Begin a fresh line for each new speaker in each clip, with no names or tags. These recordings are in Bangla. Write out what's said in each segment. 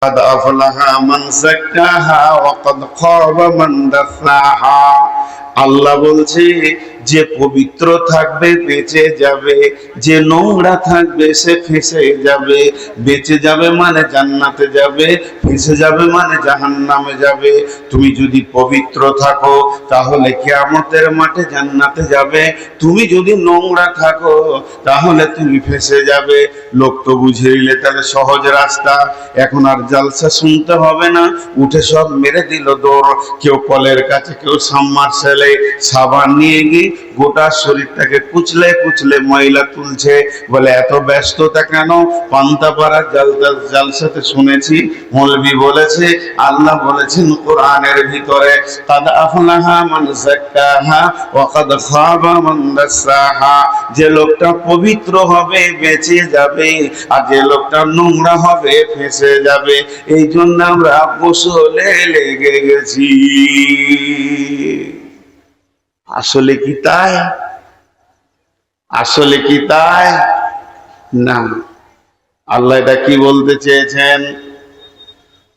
قد أفلح من زكاها وقد خاب من دساها। আল্লাহ বলছে যে পবিত্র থাকবে বেঁচে যাবে, যে নোংরা থাকবে সে ফেঁসে যাবে। বেঁচে যাবে মানে জান্নাতে যাবে, ফেঁসে যাবে মানে জাহান্নামে যাবে। তুমি যদি পবিত্র থাকো তাহলে কিয়ামতের মাঠে জান্নাতে যাবে, তুমি যদি নোংরা থাকো তাহলে তুমি ফেঁসে যাবে। লোক তো বুঝে নিলে তাহলে সহজ রাস্তা, এখন আর জালসা শুনতে হবে না, উঠে সব মেরে দিল দৌড়। কেউ কলের কাছে, কেউ সাবমার্সেলে সাবান নিয়ে গিয়ে গোটা শরীরটাকে কুচলে কুচলে ময়লা তুলছে। বলে এত ব্যস্ততা কেন? পান্তাপাড়ার জালসাতে শুনেছি মৌলবি বলেছে, আল্লাহ বলেছেন কোরআনের ভিতরে, কাদ আফলাহা মান যাক্কাহা ওয়া কাদ খাবা মান দাসাহা। যে লোকটা পবিত্র হবে বেঁচে যাবে, আর যে লোকটা নোংরা হবে ফেঁসে যাবে। এই জন্য আমরা গোসলে লেগে গেছি। আসলে কি তাই? আসলে কি তাই? না। আল্লাহ এটা কি বলতে চেয়েছেন?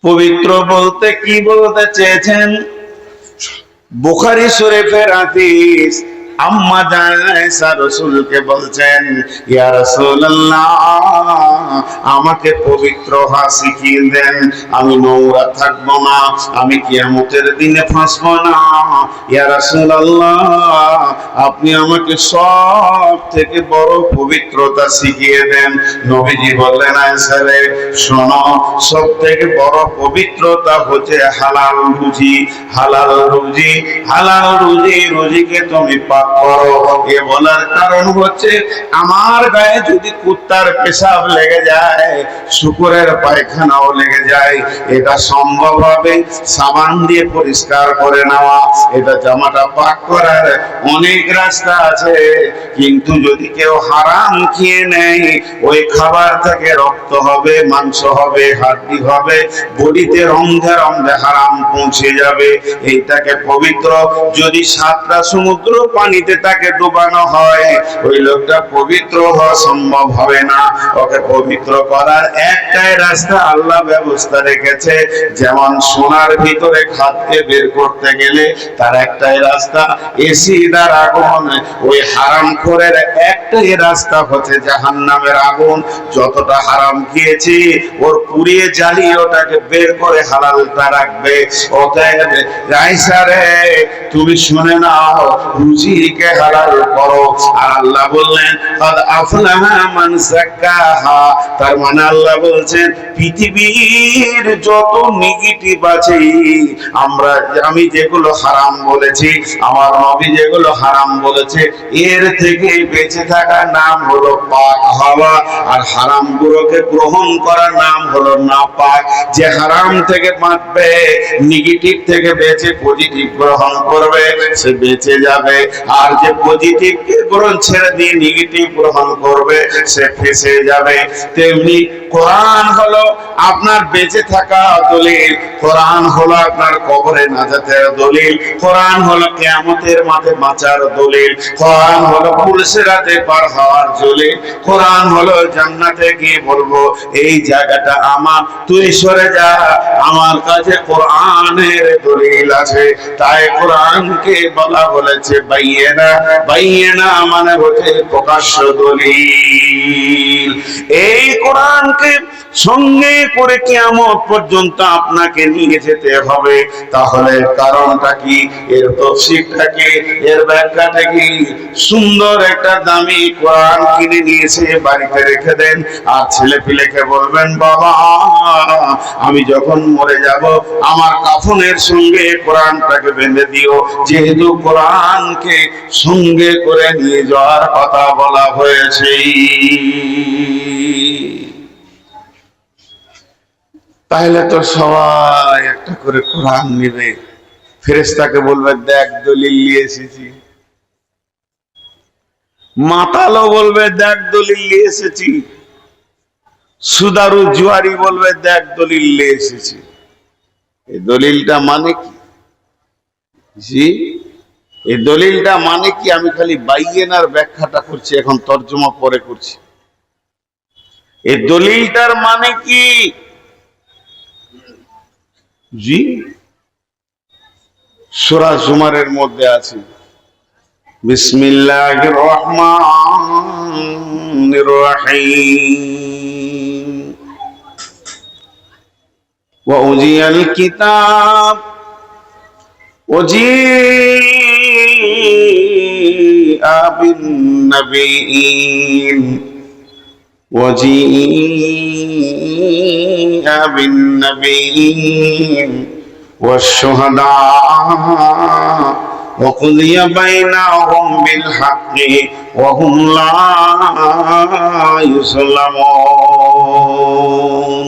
পবিত্র বলতে কি বলতে চেয়েছেন? বুখারী শরীফের হাদিস, আম্মা জান আয়েশা রাসূলকে বলছেন, ইয়া রাসূলুল্লাহ আমাকে পবিত্র হওয়া শিখিয়ে দেন, আমি নোংরা থাকবো না, আমি কিয়ামতের দিনে ফাঁসবো না। ইয়া রাসূলুল্লাহ আপনি আমাকে সব থেকে বড় পবিত্রতা শিখিয়ে দেন। নবীজি বললেন, আয়েশা রে শোনো, সব থেকে বড় পবিত্রতা হচ্ছে হালাল রুজি। হালাল রুজি, হালাল রুজি, রুজিকে তুমি পাক করো। এ বলার কারণ হচ্ছে আমার গায়ে যদি কুত্তার পেশাব লেগে যায়, শুকরের পায়খানাও লেগে যায়, এটা সম্ভব হবে সাবান দিয়ে পরিষ্কার করে নেওয়া। এটা জামাটা পাক করার অনেক রাস্তা আছে। কিন্তু যদি কেউ হারাম খেয়ে নেয়, ওই খাবার থেকে রক্ত হবে, মাংস হবে, হাড্ডি হবে, বডিতে রন্ধে রন্ধে হারাম পৌঁছে যাবে। এইটাকে পবিত্র, যদি 7টা সমুদ্র পানিতে তাকে ডুবানো হয়, ওই লোকটা পবিত্র হওয়া সম্ভব হবে না। ওকে পবিত্র করার একটাই রাস্তা আল্লাহ ব্যবস্থা রেখেছে। যেমন সোনার ভিতরে খাদকে বের করতে গেলে তার একটাই রাস্তা এসিদার আগুন, ওই হারামখোরের একটাই রাস্তা হচ্ছে জাহান্নামের আগুন। যতটা হারাম খেয়েছি ওর পুড়িয়ে জ্বালিয়ে ওটাকে বের করে হালালটা রাখবে। অতএব আয়েশা রে তুমি শুনে নাও, রুজিকে হালাল করো। আর আল্লাহ বললেন, কাদ আফলাহা মান যাক্কাহা। তার মানে আল্লাহ বলছেন পৃথিবীর যত নেগেটিভ আছে, আমি যেগুলো হারাম বলেছি, আমার নবী যেগুলো হারাম বলেছে, এর থেকে বেঁচে থাকার নাম হলো পাক হওয়া। আর হারাম গুলোকে গ্রহণ করার নাম হলো নাপাক। যে হারাম থেকে বাঁচবে, নেগেটিভ থেকে বেঁচে পজিটিভ গ্রহণ করবে, সে বেঁচে যাবে। আর যে পজিটিভকে গ্রহণ ছেড়ে দিয়ে নেগেটিভ গ্রহণ করবে, সে ফেঁসে যাবে। তেমনি কোরআন হলো আপনার বেঁচে থাকা দলিল, কোরআন হলো আপনার কবরে নাজাতের দলিল, কোরআন হলো কিয়ামতের মাঠে বাঁচার দলিল, কোরআন হলো পুলসিরাতে পার হওয়ার দলিল, কোরআন হলো জান্নাতে গিয়ে বলবো এই জায়গাটা আমার, তুই সরে যা, আমার কাছে কোরআনের দলিল আছে। তাই কোরআনকে বলা বলেছে বাইয়িনা। বাইয়িনা মানে হচ্ছে প্রকাশ্য দলিল। এই কোরআনকে সঙ্গে করে কিয়ামত পর্যন্ত আপনাকে নিয়ে যেতে হবে। তাহলে কারণটা কি? এর তফসিরটা কি? এর ব্যাখ্যাটা কি? সুন্দর একটা দামি কোরআন কিনে নিয়েছে, বাড়িতে রেখে দেন। আর ছেলে পিলেকে বলবেন, বাবা আমি যখন মরে যাব আমার কাফনের সঙ্গে কোরআনটাকে বেঁধে দিও, যেহেতু কোরআনকে সঙ্গে করে নিয়ে যাওয়ার কথা বলা হয়েছে। তাহলে তো সবাই একটা করে কোরআন নেবে, ফেরেশতাকে বলবে দেখ দলিল নিয়ে এসেছি। মাতালও বলবে দেখ দলিল নিয়ে এসেছি। সুদারু জুয়ারি বলবে দেখ দলিল নিয়ে এসেছি। এই দলিলটা মানে কি? জি, এই দলিলটা মানে কি? আমি খালি বাইয়েনার ব্যাখ্যাটা করছি, এখন তর্জমা পরে করছি। এই দলিলটার মানে কি? জি, সূরা জুমারের মধ্যে আছে বিসমিল্লাহির রহমানির রহিম ওয়া উজিয়াল কিতাব ওয়াজিআ বিন নাবিয়্যিন ওয়াজিআ বিন নাবিয়্যিন والشهداء وقضي بينهم بالحق وهم لا يظلمون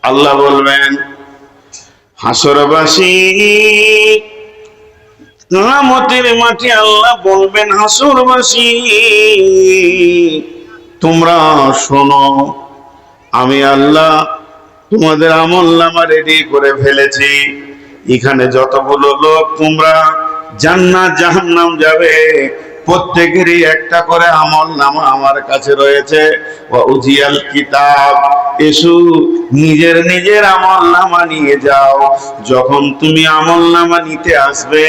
আল্লাহ বলবেন হাসরবাসী কিয়ামতের মাঠে আল্লাহ বলবেন হাসরবাসী তোমরা শোনো আমি আল্লাহ তোমাদের আমলনামা রেডি করে ফেলেছি এখানে যতগুলো লোক তোমরা জান্নাত জাহান্নাম যাবে প্রত্যেকেরই একটা করে আমলনামা আমার কাছে রয়েছে ওয়া উজিয়াল কিতাব এসো নিজের নিজের আমলনামা নিয়ে যাও যখন তুমি আমলনামা নিতে আসবে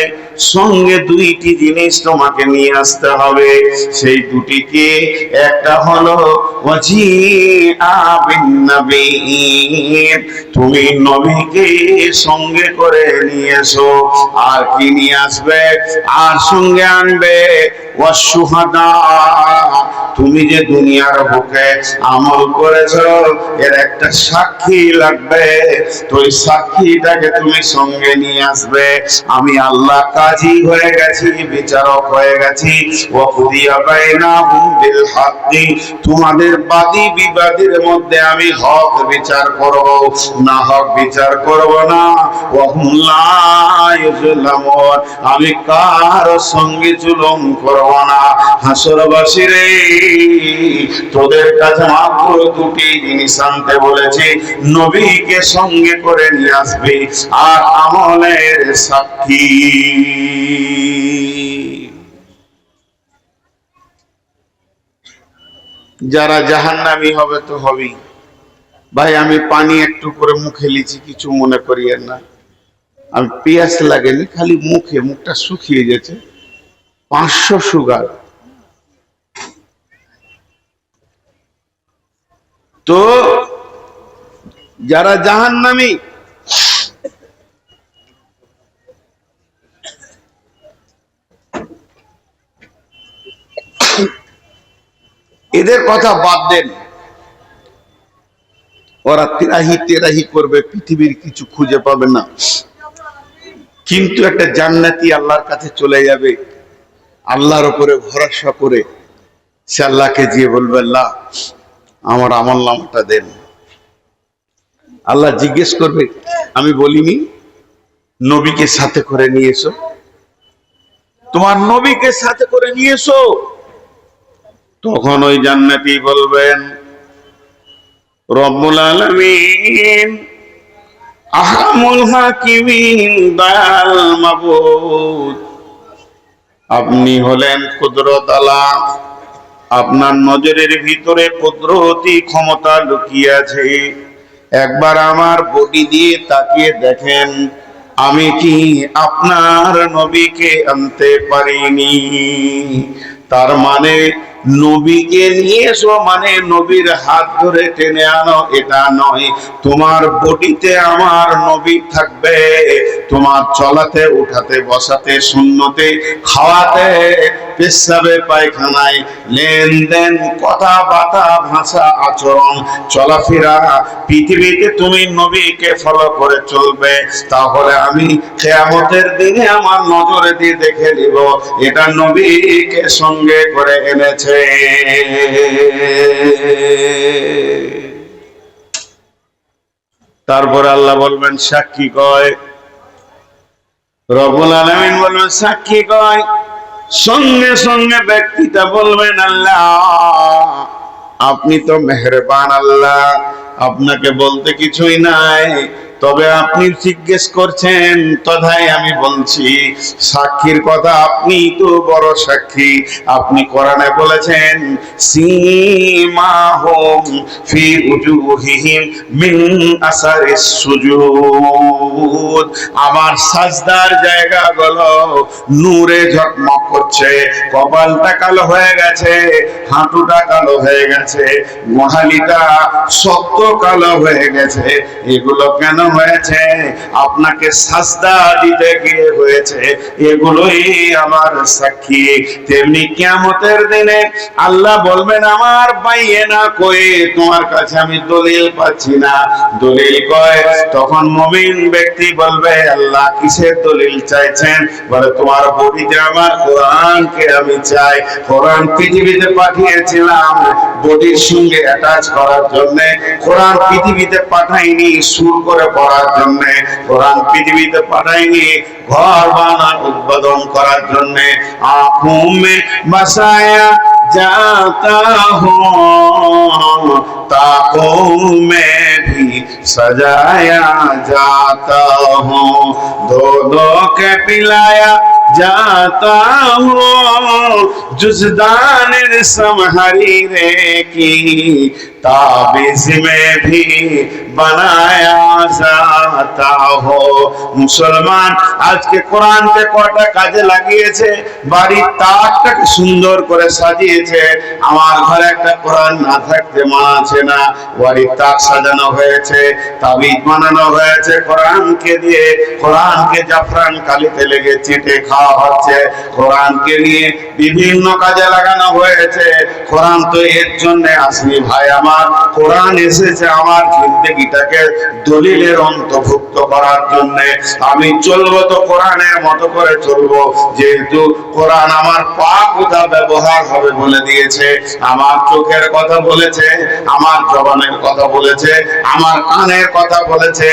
সঙ্গে দুইটি জিনিস তোমাকে নিয়ে আসতে হবে সেই দুটি কি একটা হলো ওয়াজিআ বিন নাবিয়্যিন তুমি নবীকে সঙ্গে করে নিয়ে এসো আর কি নিয়ে আসবে আর সঙ্গে আনবে ওয়াশুহাদা তুমি যে দুনিয়ার বুকে আমল করেছো এর একটা সাক্ষী লাগবে তো ওই সাক্ষীটাকে তুমি সঙ্গে নিয়ে আসবে আমি আল্লাহ কাজী হয়ে গেছি বিচারক হয়ে গেছি ওয়াকুদিয়া বাইনাহুম বিল হাক্কি তোমাদের বাদী বিবাদের মধ্যে আমি হক বিচার করব না হক বিচার করব না ওয়াহুম লা ইউজলামুন আমি কারো সঙ্গে জুলুম করব না হাসরবাসী রে তোদের কাছে মাত্র দুটি জিনিস আনতে বলেছি নবীকে সঙ্গে করে নিয়ে আসবি আর আমলের সাক্ষী যারা জাহান্নামী হবে তো হবেই ভাই আমি পানি একটু করে মুখে লিছি কিছু মনে করিয়েন না আমি পিয়াস লাগেনি খালি মুখটা শুকিয়ে গেছে 500 সুগার তো যারা জাহান্নামী এদের কথা বাদ দেন ওরা তেরাহি করবে পৃথিবীর কিছু খুঁজে পাবে না কিন্তু একটা জান্নাতি আল্লাহর কাছে চলে যাবে আল্লাহর উপরে ভরসা করে সে আল্লাহকে গিয়ে বলবে আল্লাহ আমার আমলনামাটা দেন আল্লাহ জিজ্ঞেস করবে আমি বলিনি নবীকে সাথে করে নিয়ে এসো তোমার নবীকে সাথে করে নিয়ে এসো তখন ওই জান্নাতি বলবেন রব্বুল আলামিন আহকামুল হাকিমিন দয়াল মাবুদ আপনি হলেন কুদরত আলা আপনার নজরের ভিতরে কুদরতি ক্ষমতা লুকিয়ে আছে একবার আমার বডি দিয়ে তাকিয়ে দেখেন আমি কি আপনার নবীকে আনতে পারিনি তার মানে নবীকে নিয়ে এসো মানে নবীর হাত ধরে টেনে আনো এটা নয় তোমার বডিতে আমার নবী থাকবে তোমার চলাতে উঠাতে বসাতে শূন্যতে খাওয়াতে পেশাবে পায়খানায় লেনদেন কথাবার্তা ভাষা আচরণ চলাফেরা পৃথিবীতে তুমি নবীকে ফলো করে চলবে তাহলে আমি কিয়ামতের দিনে আমার নজরে দিয়ে দেখে নিব এটা নবীকে সঙ্গে করে এনেছে তারপর আল্লাহ বলবেন সাক্ষী কয় রব্বুল আলামিন বলবেন সাক্ষী কয় সঙ্গে সঙ্গে ব্যক্তিটা বলবেন আল্লাহ আপনি তো মেহেরবান আল্লাহ আপনাকে বলতে কিছুই নাই তবে আপনি জিজ্ঞেস করছেন, তথায় আমি বলছি সাক্ষীর কথা, আপনি তো বড় সাক্ষী। আপনি কোরআনে বলেছেন সীমাহুম ফি উজুহিহিম মিন আসারিস সুজুদ, আমার সাজদার জায়গাগুলো নূরে ঝকমক করছে। কপালটা কালো হয়ে গেছে, হাঁটুটা কালো হয়ে গেছে, গোহালিটা শক্ত কালো হয়ে গেছে। এগুলো কেন হয়েছে? আপনাকে সাজদা দিতে গিয়ে হয়েছে। এগুলোই আমার সাক্ষী। তেমনি কিয়ামতের দিনে আল্লাহ বলবেন আমার বাইয়েনা কই, তোমার কাছে আমি দলিল পাচ্ছি না, দলিল কয়। তখন মুমিন ব্যক্তি বলবে আল্লাহ কিসের দলিল চাইছেন? বলে তোমার বডিতে আমার কোরআনকে আমি চাই। কোরআন পৃথিবীতে পাঠিয়েছিলাম বডির সঙ্গে অ্যাটাচ করার জন্য। কোরআন পৃথিবীতে পাঠাইনি সুর করে পড়ার জন্য। কোরআন পৃথিবীতে পাঠাইনি ঘর বানার উদ্বোধন করার জন্য। आँखों में बसाया जाता हूँ, ताकों में भी सजाया जाता हूँ, दो दो के पिलाया जाता हूँ, जुज़दान रस्म हरीरे की ताबीज़ में भी बनाया जाता हो। मुसलमान आज के कुरान के कोटा काजे লাগিয়েছে, বাড়ির তাকটাকে সুন্দর করে সাজিয়েছে। আমার ঘরে একটা কোরআন না থাকতে মানাছে না। বাড়ির তাক সাজানো হয়েছে, তাবিজ বানানো হয়েছে কোরআনকে দিয়ে। কোরআনকে জাফরান কালিতে লেগে চেটে খাওয়া হচ্ছে। কোরআনকে নিয়ে বিভিন্ন কাজে লাগানো হয়েছে। কোরআন তো এর জন্য আসেনি ভাই আমার, কোরআন এসেছে আমার জিন্দেগিটাকে দলিলের অন্তর্ভুক্ত করার জন্য। আমি চলবো তো কোরআনের মতো করে চলবো, যেহেতু কোরআন আমার পা কোথা ব্যবহার হবে বলে দিয়েছে, আমার চোখের কথা বলেছে, আমার জবানের কথা বলেছে, আমার কানের কথা বলেছে,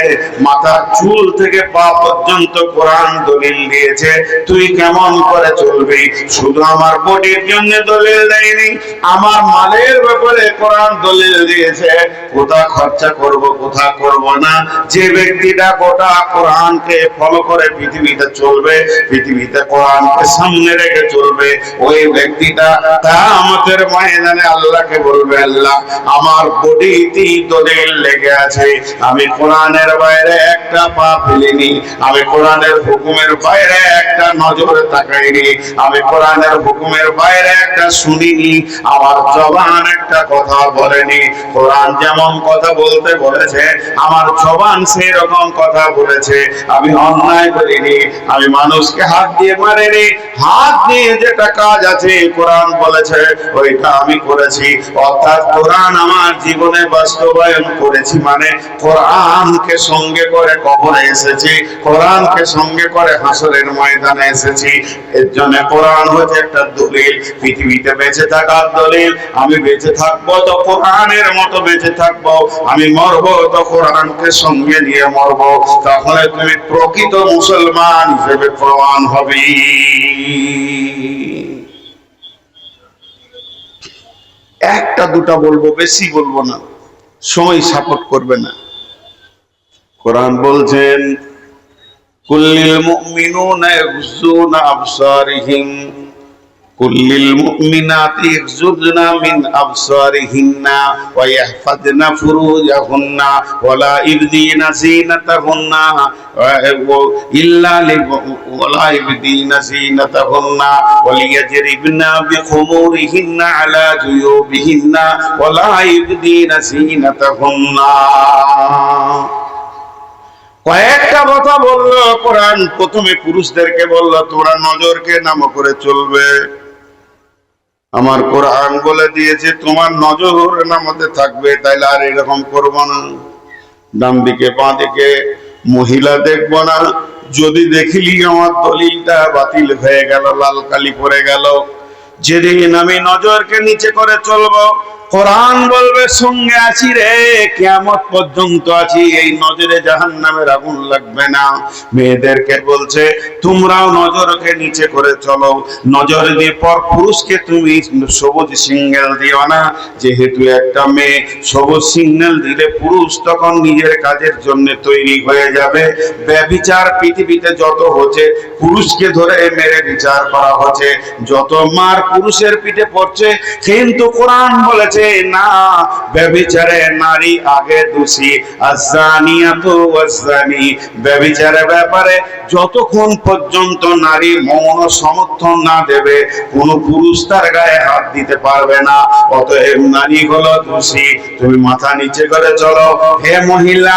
মাথার চুল থেকে পা পর্যন্ত কোরআন দলিল দিয়েছে। তুই কেমন করে চলবি? শুধু আমার বডির জন্য দলিল দেয়নি, আমার মালের ব্যাপারে কোরআন দলিল দিয়েছে। কোথা খরচা করব কোথা করব না। যে ব্যক্তিটা গোটা কোরআনকে ফলো করে পৃথিবীতে চলবে, পৃথিবীতে কোরআনকে সামনে রেখে চলবে, ওই ব্যক্তিটা কিয়ামতের ময়দানে আল্লাহকে বলবে আল্লাহ আমার বডিতেই দলিল লেগে আছে, আমি কোরআনের বাইরে একটা পা ফেলিনি, আমি কোরআনের হুকুমের বাইরে একটা নজর তাকাইনি, আমি কোরআনের হুকুমের বাইরে একটা শুনিনি, আমার জবান একটা কথা বলেনি। কোরআন যেমন কথা বলতে বলেছে আমার জবান সেই রকম কথা বলেছে। আমি অন্যায় করিনি, আমি মানুষকে হাত দিয়ে মারিনি, হাত দিয়ে যেটা কাজ আছে কোরআন বলেছে ওইটা আমি করেছি। অর্থাৎ কোরআন আমার জীবনে বাস্তবায়ন করেছি, মানে কোরআনকে সঙ্গে করে কবরে এসেছি, কোরআনকে সঙ্গে করে হাসরের ময়দানে এসেছি। এর জন্য কোরআন হচ্ছে একটা দলিল, পৃথিবীতে বেঁচে থাকার দলিল। আমি বেঁচে থাকবো তো কোরআনের মতো বেঁচে থাকবো, আমি মরবো তো কোরআনকে সঙ্গে নিয়ে মরবো। তাহলে তুমি প্রকৃত মুসলমান হিসেবে প্রমাণ হবে। একটা দুটা বলবো, বেশি বলবো না, সময় সাপোর্ট করবে না। কোরআন বলছেন কুল্লিল মুমিনুনা ইয়াগযুনা আবসারিহিম কুল্লিল মুমিনাতি ইয়াগযুনা মিন আবসারিহিন্না ওয়া ইয়াহফাযনা ফুরুজাহুন্না ওয়া লা ইবদিনা যিনাতাহুন্না ইল্লা ওয়া লা ইবদিনা যিনাতাহুন্না ওয়া লিয়াজরিবনা বিখুমুরিহিন্না আলা জুয়ুবিহিন্না ওয়া লা ইবদিনা যিনাতাহুন্না। কয়েকটা কথা বললো কোরআন। প্রথমে পুরুষদেরকে বললো তোমরা নজরকে নাম করে চলবে। আমার কোরআন বলে দিয়েছে তোমার নজর নামতে থাকবে, তাইলে আর এরকম করবো না। ডান দিকে বাঁ দিকে মহিলা দেখবো না। যদি দেখিলি আমার দলিলটা বাতিল হয়ে গেল, লাল কালি পড়ে গেল। যেদিন আমি নজরকে নিচে করে চলবো, কোরআন বলবে সঙ্গে আছি রে, কিয়ামত পর্যন্ত আছি, এই নজরে জাহান্নামের আগুন লাগবে না। মেয়েদেরকে বলছে তোমরাও নজরকে নিচে করে চলো, নজর দিয়ে পর পুরুষকে তুমি সবুজ সিগন্যাল দিও না, যেহেতু একটা মেয়ে সবুজ সিগন্যাল দিলে পুরুষ তখন নিজের কাজের জন্য তৈরি হয়ে যাবে। ব্যভিচার পৃথিবীতে যত হচ্ছে, পুরুষকে ধরে মেরে বিচার করা হচ্ছে, যত মার পুরুষের পিঠে পড়ছে, কিন্তু কোরআন বলেছে না, ব্যভিচারে নারী আগে দোষী। আযানিয়াতু ওয়াজ্জানি, ব্যভিচারের ব্যাপারে যতক্ষণ পর্যন্ত নারী মৌন সমর্থন না দেবে, কোন পুরুষ তার গায়ে হাত দিতে পারবে না। অতএব নারী হলো দোষী, তুমি মাথা নিচে করে চলো। হে মহিলা,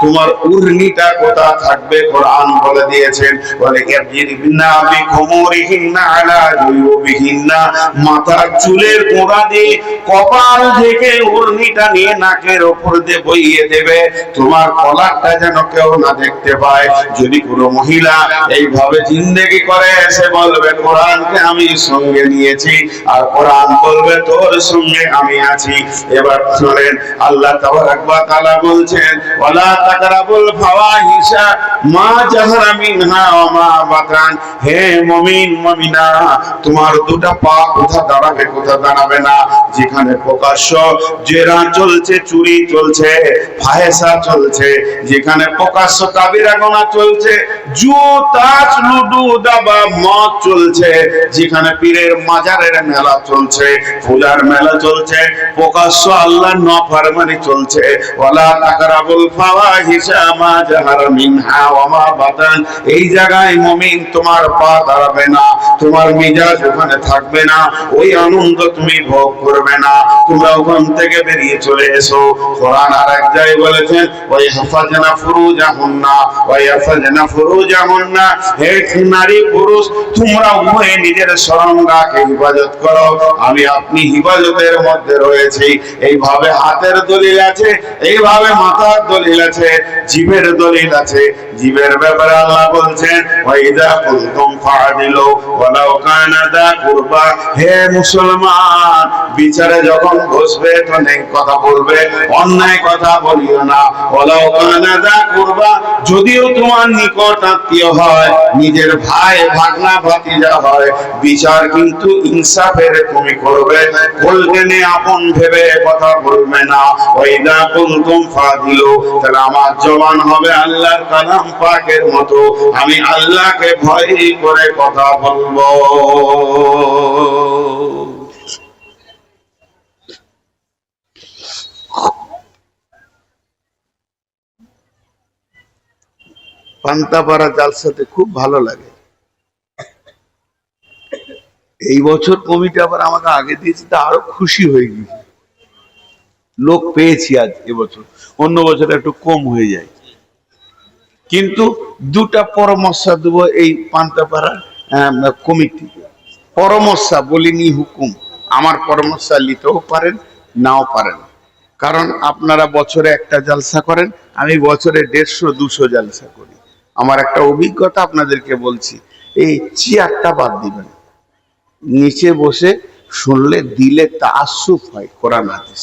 তোমার উর্নিটা কোথা থাকবে কোরআন বলে দিয়েছেন, বলে ইয়াবজিরিনা বিখুমুরিহিন্না আলা জুয়ুবিহিন্না, মাথার চুলের গোড়া দিয়ে কপাল থেকে উর্নিটা নিয়ে নাকের উপর দিয়ে বইয়ে দেবে, তোমার কলারটা যেন কেউ না দেখতে পায়। যদি কোনো মহিলা এইভাবে জিন্দেগি করে, সে বলবে কোরআনকে আমি সঙ্গে নিয়েছি, আর কোরআন বলবে তোর সঙ্গে আমি আছি। এবার শুনেন, আল্লাহ তাবারাক ওয়া তাআলা বলছেন ওয়ালা তাকরাবুল ফাওয়াহিশা মা যাহরা মিনহা ওয়া মা বাতান। হে মুমিন মুমিনা, তোমার দুটো পা কোথা দাঁড়াবে কোথা দাঁড়াবে না, যেখানে প্রকাশ্য জেরা চলছে, চুরি চলছে, ফাহেসা চলছে, যেখানে প্রকাশ্য কাবিরা গুনাহ চলছে, জুয়া তাস লুডু দাবা মদ চলছে, যেখানে পীরের মাজারের মেলা চলছে, পূজার মেলা চলছে, প্রকাশ্য আল্লাহর নাফরমানি চলছে। ওয়ালা তাকরাবুল ফাওয়াহিশা মা যাহারা মিনহা ওয়া মা বাতান। এই জায়গায় মুমিন তোমার পা দাঁড়াবে না, তোমার মিজাজ ওখানে থাকবে না, ওই আনন্দ তুমি ভোগ করবে না, তোমরা ওখান থেকে বেরিয়ে চলে এসো। কোরআন আর এক জায়গায় বলেছেন ওই হাফাজনা ফুরুজাহুন্না ওয়া ইয়াফাজনা ফুরুজাহুন্না, হে নারী পুরুষ তোমরা উভয়ে নিজের শরণগাকে হিফাজত করো, আমি আপনি হিফাজতের মধ্যে রয়েছি। এইভাবে হাতের দলিল আছে, এইভাবে মাথার দলিল আছে, জিভের দলিল আছে। জিভের ব্যাপারে আল্লাহ বলছেন ওয়াইদা কুনতুম ফাআদিলু ওয়ালাউ কানা দা কুরবা। হে মুসলমান, বিচারে যখন বসবে তো নেক কথা বলবে, অন্যায় কথা বলিও না। ওয়ালাউ কানা দা কুরবা, যদিও তোমার নিকট আত্মীয় হয়, নিজের ভাই ভাগনা ভাতিজা হয়, বিচার কিন্তু ইনসাফের তুমি করবে, বলতেনে আপন ভেবে কথা বলবে না। ওয়াইদা কুনতুম ফাআদিলু, তাহলে আমার জবান হবে আল্লাহর কালাম পাকের মতো, আমি আল্লাহকে ভয় করে কথা বলবো। পান্তাপাড়া জালসাতে খুব ভালো লাগে। এই বছর কমিটি আবার আমাকে আগে দিয়েছে, তা আরো খুশি হয়ে গেছি, লোক পেয়েছি আজ এবছর, অন্য বছর একটু কম হয়ে যায়। কিন্তু দুটা পরামর্শ দেব এই পান্তাপাড়া কমিটি, পরামর্শ বলিনি হুকুম, আমার পরামর্শ নিতেও পারেন নাও পারেন, কারণ আপনারা বছরে একটা জালসা করেন, আমি বছরে 150-200 জালসা করি। আমার একটা অভিজ্ঞতা আপনাদেরকে বলছি, এই চেয়ারটা বাদ দিবেন, নিচে বসে শুনলে দিলে তাআসসুফ হয় কোরআন হাদিস।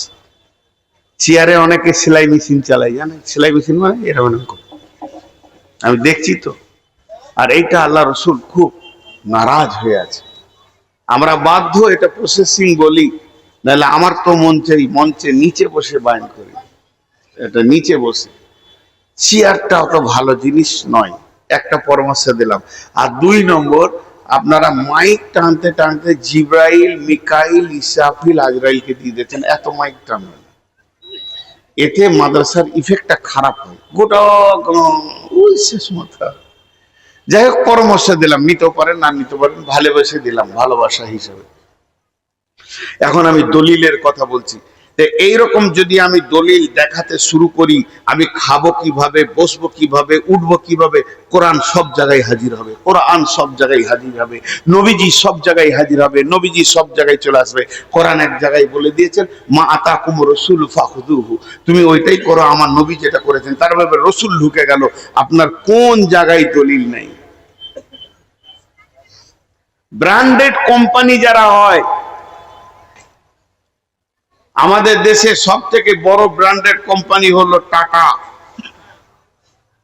চেয়ারে অনেকে সেলাই মেশিন চালায়, জানেন সেলাই মেশিন মানে এরকম, আমি দেখছি তো। আর এইটা আল্লাহ রসুল খুব নারাজ হয়ে আছে, আমরা বাধ্য এটা প্রসেসিং বলি, নাহলে আমার তো মঞ্চে নিচে বসে বায়ন করি, এটা নিচে বসে। চেয়ারটা অত ভালো জিনিস নয়, একটা পরামর্শ দিলাম। আর 2 নম্বর, আপনারা মাইক টানতে টানতে জিব্রাইল, মিকাইল, ইসরাফিল, আজরাইলকে দিয়ে দিয়েছেন, এত মাইক টানবেন, এতে মাদ্রাসার ইফেক্টটা খারাপ হয়, গোটা ওই শেষ মাথা। যাই হোক, পরামর্শ দিলাম, নিতে পারেন না নিতে পারেন, ভালোবেসে দিলাম, ভালোবাসা হিসাবে। এখন আমি দলিলের কথা বলছি। এইরকম যদি আমি দলিল দেখাতে শুরু করি, আমি খাবো কিভাবে, বসবো কিভাবে, উঠবো কিভাবে, কোরআন সব জায়গায় হাজির হবে, কোরআন সব জায়গায় হাজির হবে, নবীজি সব জায়গায় হাজির হবে, নবীজি সব জায়গায় চলে আসবে। কোরআন এক জায়গায় বলে দিয়েছেন মা আতাকুম রাসূল ফাখুযুহু, তুমি ওইটাই করো, আমার নবী যেটা করেছেন। তার ব্যাপারে রসুল ঢুকে গেল, আপনার কোন জায়গায় দলিল নেই। ব্র্যান্ডেড কোম্পানি যারা হয়, আমাদের দেশে সব থেকে বড় ব্র্যান্ডেড কোম্পানি হলো টাটা।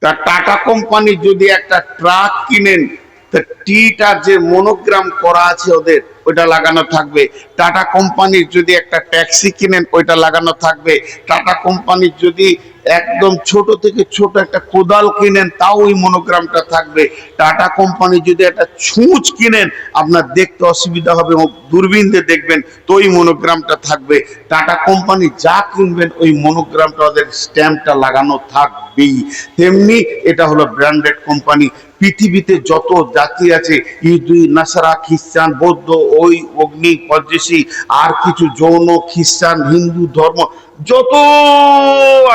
তা টাটা কোম্পানি যদি একটা ট্রাক কিনেন, তা টিটার যে মনোগ্রাম করা আছে ওদের, ওইটা লাগানো থাকবে। টাটা কোম্পানির যদি একটা ট্যাক্সি কিনেন, ওইটা লাগানো থাকবে। টাটা কোম্পানির যদি একদম ছোট থেকে ছোট একটা কোদাল কিনেন, তাও ওই মনোগ্রামটা থাকবে। টাটা কোম্পানি যদি একটা ছুঁচ কিনেন, আপনার দেখতে অসুবিধা হবে, দূরবীন দিয়ে দেখবেন, তো ওই মনোগ্রামটা থাকবে। টাটা কোম্পানি যা কিনবেন ওই মনোগ্রামটা, ওদের স্ট্যাম্পটা লাগানো থাকবেই। তেমনি এটা হলো ব্র্যান্ডেড কোম্পানি। পৃথিবীতে যত জাতি আছে, ইহুদি, নাসারা, খ্রিস্টান, বৌদ্ধ, ওই অগ্নি পর্যসী, আর কিছু যৌন, খ্রিস্টান, হিন্দু ধর্ম যত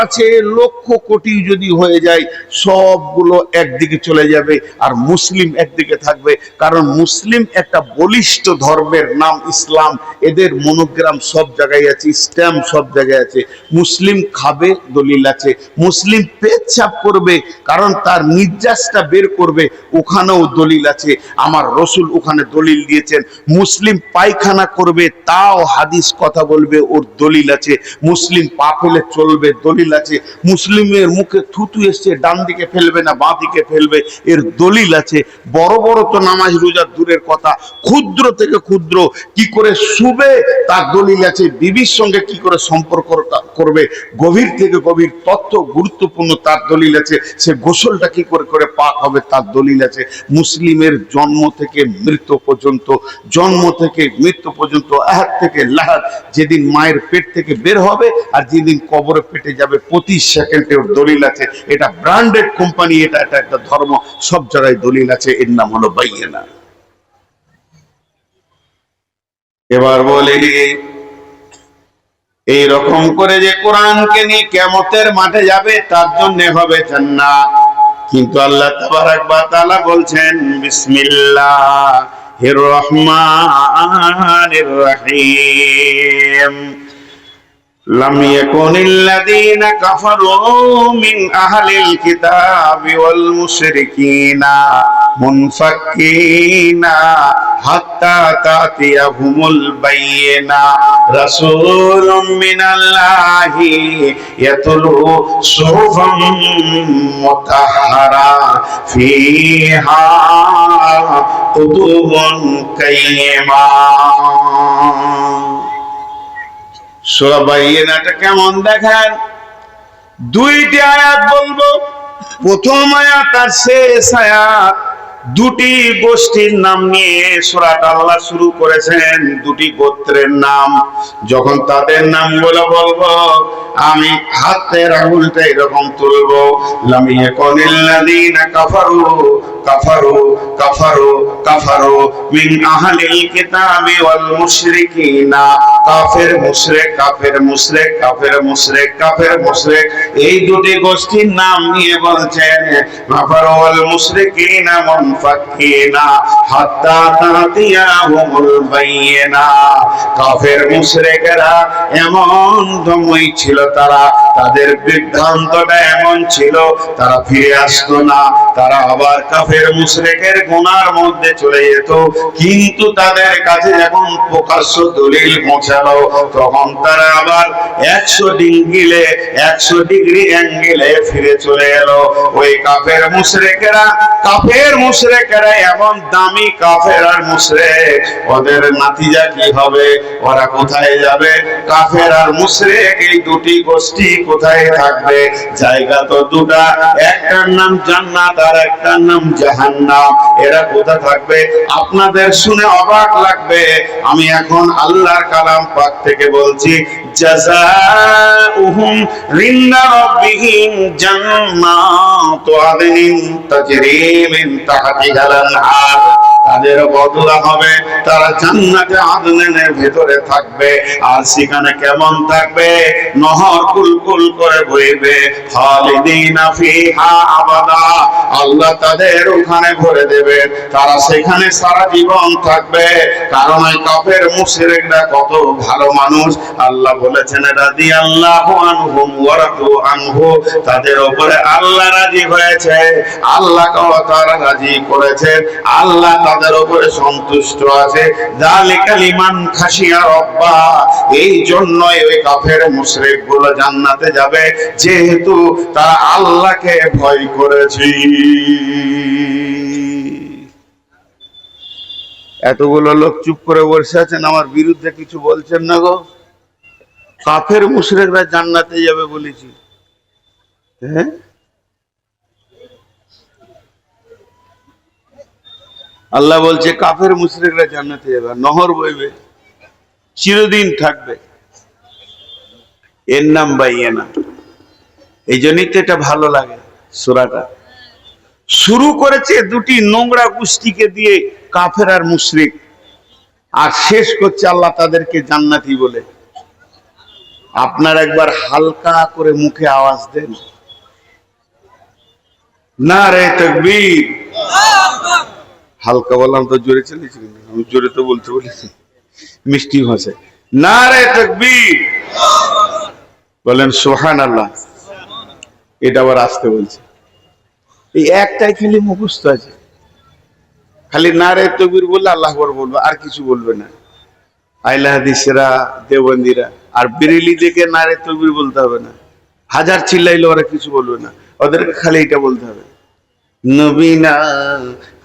আছে, লক্ষ কোটি যদি হয়ে যায়, সবগুলো একদিকে চলে যাবে, আর মুসলিম একদিকে থাকবে। কারণ মুসলিম একটা বলিষ্ঠ ধর্মের নাম ইসলাম। এদের মনোগ্রাম সব জায়গায় আছে, স্ট্যাম্প সব জায়গায় আছে। মুসলিম খাবে, দলিল আছে। মুসলিম পেচ্ছাপ করবে, কারণ তার নির্যাসটা বের করবে, ওখানেও দলিল আছে। আমার রসুল ওখানে দলিল দিয়েছেন। মুসলিম পায়খানা করবে, তাও হাদিস কথা বলবে, ওর দলিল আছে। মুসলিম পা ফেলে চলবে, দলিল আছে। মুসলিমের মুখে থুতু এসছে, ডান দিকে ফেলবে না বাঁ দিকে ফেলবে, এর দলিল আছে। বড় বড় তো নামাজ রোজা দূরের কথা, ক্ষুদ্র থেকে ক্ষুদ্র কি করে শুবে তার দলিল আছে। বিবির সঙ্গে কি করে সম্পর্ক করবে, গভীর থেকে গভীর তথ্য গুরুত্বপূর্ণ, তার দলিল আছে। সে গোসলটা কি করে করে পাক হবে, তার দলিল আছে। মুসলিমের জন্ম থেকে মৃত্যু পর্যন্ত, জন্ম থেকে মৃত্যু পর্যন্ত, আহাদ থেকে লাহাদ, যেদিন মায়ের পেট থেকে বের হবে আর যেদিন কবরে পেটে যাবে, প্রতি সেকেন্ডে ওর দলিল আছে। এটা ব্র্যান্ডেড কোম্পানি, এটা একটা ধর্ম, সব জায়গায় দলিল আছে। এর নাম হলো বাইয়িনা। এবার বলি, এই রকম করে যে কোরআনকে নিয়ে কিয়ামতের মাঠে যাবে, তার জন্য হবে জান্নাত। কিন্তু আল্লাহ তাবারাক ওয়া তাআলা বলছেন, বিসমিল্লাহির রহমানির রহিম, লাম ইয়াকুনিল্লাযীনা কাফারু মিন আহলিল কিতাবি ওয়াল মুশরিকিনা মুনফাক্কিনা হাত্তা তাতিয়াহুমুল বায়িনা রাসূলুম মিনাল্লাহি ইয়াতলু সুহুফাম মুতাহহারা ফিহা কুতুবুন কাইয়্যিমা। সূরা বাইয়িনাটা কেমন দেখেন? দুইটি আয়াত বলবো। প্রথম আয়াত আর শেষ আয়াত, দুটি গোষ্ঠীর নাম নিয়ে সূরাটা আল্লাহ শুরু করেছেন, দুটি গোত্রের নাম। যখন তাদের নামগুলো বলবো, আমি হাতের আঙুলটা এরকম তুলবো, লাম ইয়াকুনিল্লাযীনা কাফারু কাফারু কাফারু কাফারু মিন আহলিল কিতাবি ওয়াল মুশরিকিনা। কাফের মুশরিক, কাফের মুশরিক, কাফের মুশরিক, কাফের মুশরিক, এই দুটি গোষ্ঠীর নাম নিয়ে বলছেন, কাফারু ওয়াল মুশরিকিনা মুনফাক্কিনা হাত্তা তাতিয়াহুমুল বায়িনা। কাফের মুশরিকরা এমন দমই ছিল, তারা, তাদের বিভ্রান্তটা এমন ছিল, তারা ফিরে আসতো না। তারা আবার কাফের মুশরিকের গুনার মধ্যে চলে যেত। কিন্তু তাদের কাছে যখন প্রকাশ্য দলিল পৌঁছালো, তখন তারা আবার 100 ডিগ্রি অ্যাঙ্গেলে ফিরে চলে এলো। ওই কাফের মুশরিকেরা এমন দামি কাফের আর মুশরিক, ওদের নাতিজা কি হবে? ওরা কোথায় যাবে? কাফের আর মুশরিক, এই দুটি গোষ্ঠী কোথায় থাকবে? জায়গা তো দুটা, একটার নাম জান্নাত আর একটার নাম জাহান্নাম। এরা কোথায় থাকবে? আপনাদের শুনে অবাক লাগবে, আমি এখন আল্লাহর কালাম পাক থেকে বলছি, জাযাউহুম ইনদা রাব্বিহিম জান্নাতু আদনিন তাজরি মিন তাহতিহাল আনহার। তাদের বদলা হবে, তারা জান্নাতে আদনের ভেতরে থাকবে। আর সেখানে কেমন থাকবে? নহর কুলকুল করে বইবে, খালিদিনা ফিহা আবাদা, আল্লাহ তাদের ওখানে ভরে দেবে, তারা সেখানে সারা জীবন থাকবে। কারণ ওই কাফের মুশরিকরা কত ভালো মানুষ। আল্লাহ বলেছেন রাদিয়াল্লাহু আনহুম ওয়া রাদু আনহু, তাদের উপরে আল্লাহ রাজি হয়েছে, আল্লাহকেও তারা রাজি করেছে, আল্লাহ তাদের উপরে সন্তুষ্ট আছে। যালিকা লিমান খাশিয়া রাব্বা, এই জন্যই ওই কাফের মুশরিক গুলো জান্নাতে যাবে, যেহেতু তারা আল্লাহকে ভয় করেছে। এতগুলো লোক চুপ করে বসে আছেন, আমার বিরুদ্ধে কিছু বলছেন না গো। কাফের মুশরিকরা জান্নাতে যাবে বলেছি, হ্যাঁ? আল্লাহ বলছে কাফের মুশরিকরা জান্নাতে যাবে, নহর বইবে, চিরদিন থাকবে। এর নাম বাইয়ানা। এই জন্যই তো এটা ভালো লাগে। সূরাটা শুরু করেছে দুটি নোংরা গোষ্ঠীকে দিয়ে, কাফের আর মুশরিক, আর শেষ করছে আল্লাহ তাদেরকে জান্নাতি বলে। আপনার একবার হালকা করে মুখে আওয়াজ দেন, নারে তাকবীর। হালকা বললাম তো জোরে চলেছি, আমি জোরে তো বলতে বলেছি মিষ্টি ভাষায়। নারে তাকবীর বলেন, সুবহানাল্লাহ। এটা আবার আসতে বলছে। এই একটাই খালি মুখস্থ আছে, খালি নারে তাকবীর বললে আল্লাহু আকবার বলবে, আর কিছু বলবে না। আহলে হাদিসরা, দেওবন্দিরা আর বেরেলি দেখে নারে তাকবীর বলতে হবে না, হাজার চিল্লাইলে ওরা কিছু বলবে না, ওদেরকে খালি এটা বলতে হবে, নবী না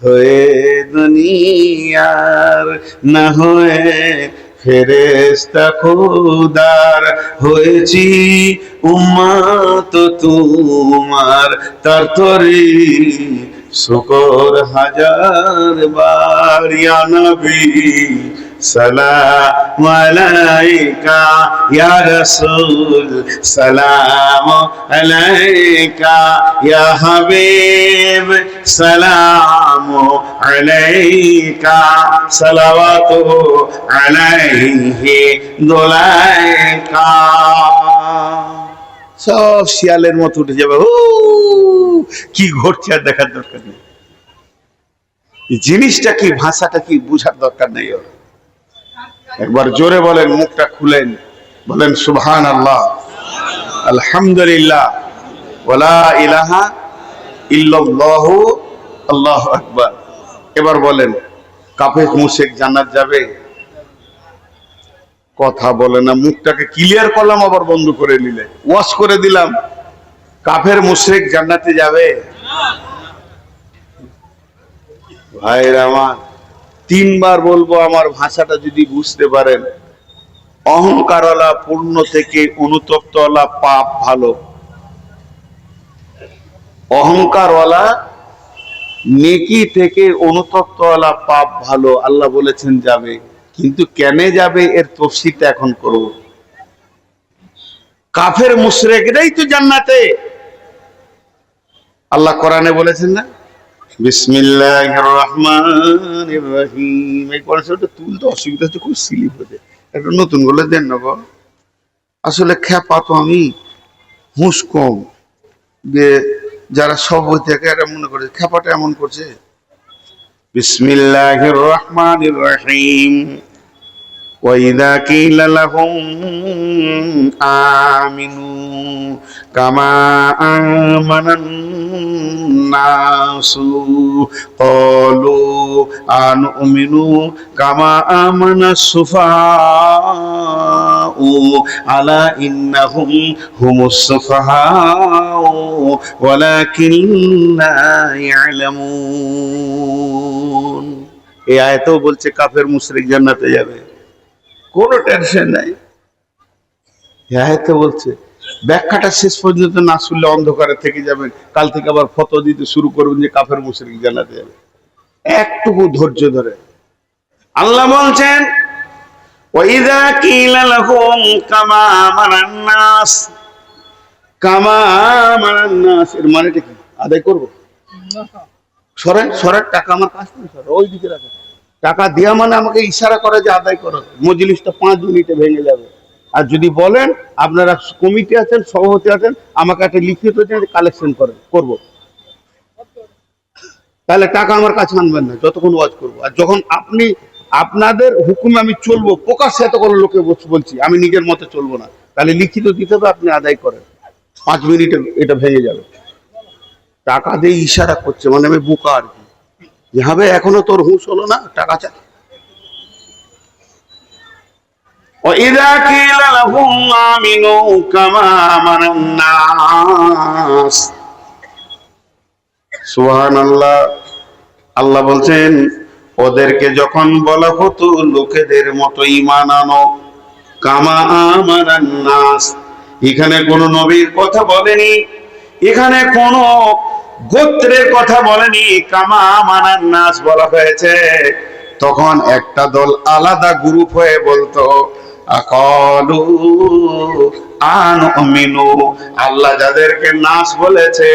হয়ে দুনিয়ার, না হয়ে ফেরেশতা খোদার, হয়েছি উম্মত তোমার, তার তরি শুকর হাজার বার। ইয়া নবী সালাম আলাইকা, ইয়া রাসূল সালাম আলাইকা, ইয়া হাবিব সালাম আলাইকা, সালাওয়াতু আলাইহি দুলাইকা। সব শিয়ালের মতো উঠে যাবে, কি ঘটছে আর দেখার দরকার নেই, জিনিসটা কি, ভাষাটা কি বুঝার দরকার নেই। ওর একবার জোরে বলেন, মুখটা খুলেন, বলেন সুবহানাল্লাহ, আলহামদুলিল্লাহ, ওয়ালা ইলাহা ইল্লাল্লাহু, আল্লাহু আকবার। এবার বলেন, কাফের মুশরিক জান্নাত যাবে? কথা বলে না, মুখটাকে ক্লিয়ার করলাম, আবার বন্ধ করে নিলে, ওয়াশ করে দিলাম। কাফের মুশরিক জান্নাতে যাবে? ভাইরা আমার, তিনবার বলবো, আমার ভাষাটা যদি বুঝতে পারেন। অহংকারওয়ালা পূর্ণ থেকে অনুতপ্তওয়ালা পাপ ভালো, অহংকারওয়ালা নেকি থেকে অনুতপ্তওয়ালা পাপ ভালো। আল্লাহ বলেছেন যাবে, কিন্তু কেন যাবে এর তফসিলটা এখন করব। কাফের মুশরিকরাই তো জান্নাতে। আল্লাহ কোরআনে বলেছেন না, বিসমিল্লাহির রহমানির রহিম। এই কোরআনটা তুলতে অসুবিধা হচ্ছে, খুব স্লিপ হচ্ছে, একটা নতুন বলে দেন না গো। আসলে খেপা তো আমি, হুঁশ কম, যে যারা সব বই থেকে এরা মনে করে খেপাটা এমন করছে। বিসমিল্লাহির রহমানির রহিম। وَإِذَا قِيلَ لَهُمْ آمِنُوا كَمَا آمَنَ النَّاسُ قَالُوا أَنُؤْمِنُ كَمَا آمَنَ السُّفَهَاءُ أَلَا إِنَّهُمْ هُمُ السُّفَهَاءُ وَلَكِنْ لَا يَعْلَمُونَ। এই আয়াতেও বলছে কাফের মুশরিক জান্নাতে যাবে, কোনো টেনশন নাই। বলছে ব্যাখ্যাটা শেষ পর্যন্ত না শুনলে অন্ধকারে থেকে যাবেন, কাল থেকে আবার ফতোয়া দিতে শুরু করবেন যে কাফের মুশরিক জান্নাতে যাবে। একটুকু ধৈর্য ধরে আল্লাহ বলছেন, ওয়াইযা কিলা লাহুম কামা আমানান নাস। কামা আমানান নাস এর মানেটা কি? আদায় করব? সরেন সরেন, টাকা আমার কাছ থেকে সরেন, ওই দিকে রাখেন। টাকা দেওয়া মানে আমাকে ইশারা করে যে আদায় করো, মজলিসটা 5 মিনিটে ভেঙে যাবে। আর যদি বলেন আপনারা কমিটি আছেন, সভাপতি আছেন, আমাকে একটা লিখিত কালেকশন করব, তাহলে টাকা আমার কাছে আনবেন না যতক্ষণ ওয়াজ করবো। আর যখন আপনি আপনাদের হুকুমে আমি চলবো, প্রকাশ্যে এত কোনো লোকে বলছি আমি নিজের মতে চলবো না, তাহলে লিখিত দিতে হবে, আপনি আদায় করেন, 5 মিনিটে এটা ভেঙে যাবে। টাকা দিয়ে ইশারা করছে, মানে আমি বোকা আর কি, যে হবে এখনো তোর হুঁশ হলো না, টাকা চা। وَإِذَا قِيلَ لَهُمْ آمِنُوا كَمَا آمَنَ النَّاسُ সুবহানাল্লাহ। আল্লাহ বলছেন ওদেরকে যখন বলা হতো লোকেদের মতো ঈমান আনো, কামা আমানান নাস, এখানে কোন নবীর কথা বলেনি, এখানে কোন গোত্রের কথা বলেনি, কামা আমানান নাস বলা হয়েছে। তখন একটা দল আলাদা গ্রুপ হয়ে বলতো আকালু আনুমিনু, আল্লাহ যাদেরকে নাস বলেছে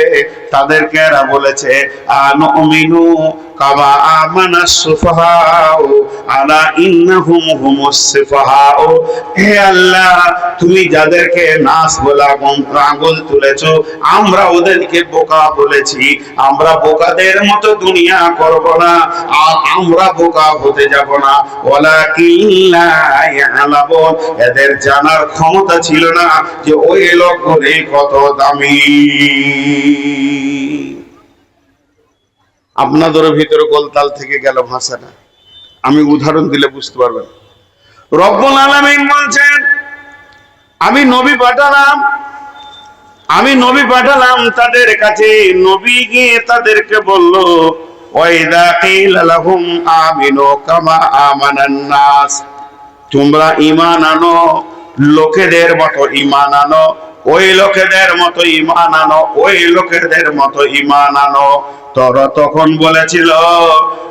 তাদেরকে এরা বলেছে আনুমিনু কামা আমানাস সুফাহাউ আলা ইন্নাহুম হুমুস সুফাহাউ। হে আল্লাহ, তুমি যাদেরকে নাস বলা আঙ্গুল তুলেছো, আমরা ওদেরকে বোকা বলেছি, আমরা বোকাদের মতো দুনিয়া করব না, আর আমরা বোকা হতে যাব না। ওয়ালাকিন লা ইয়ালামুন, এদের জানার ক্ষমতা ছিল না যে ওই লোকগুলি কত দামি। আপনাদের ভিতরে গোলতাল থেকে গেল ভাষাটা, আমি উদাহরণ দিলে বুঝতে পারবেন। রব্বুল আলামিন বলছেন আমি নবী পাঠালাম তাদের কাছে, নবী গিয়ে তাদেরকে বলল ওয়াইদা কিলা লাহুম আমিনু কামা আমানান নাস, তোমরা ঈমান আনো, লোকেদের মতো ঈমান আনো, ওই লোকেদের মতো ঈমান আনো, ওই লোকেদের মতো ঈমান আনো। তোরা তখন বলেছিল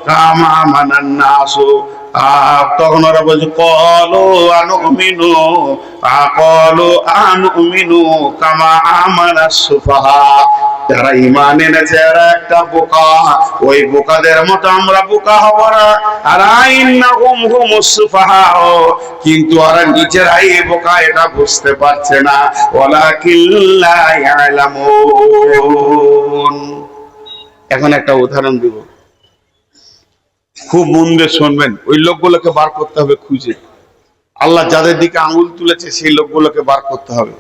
কামা আমানান নাসু, তখন ওরা বলছে কলু আনুমিনু কামা আমানাস সুফাহা, যারা ঈমান এনেছে এরা একটা বোকা, ওই বোকাদের মতো আমরা বোকা হব না। আর আইন্নাহুম হুমুস সুফাহা, কিন্তু ওরা নিজেরাই বোকা, এটা বুঝতে পারছে না। ওয়ালাকিন লা ইয়ালামুন। এখন একটা উদাহরণ দিব, খুব মন দিয়ে শুনবেন। ওই লোকগুলোকে বার করতে হবে খুঁজে, আল্লাহ যাদের দিকে আঙুল তুলেছে সেই লোকগুলোকে বার করতে হবে।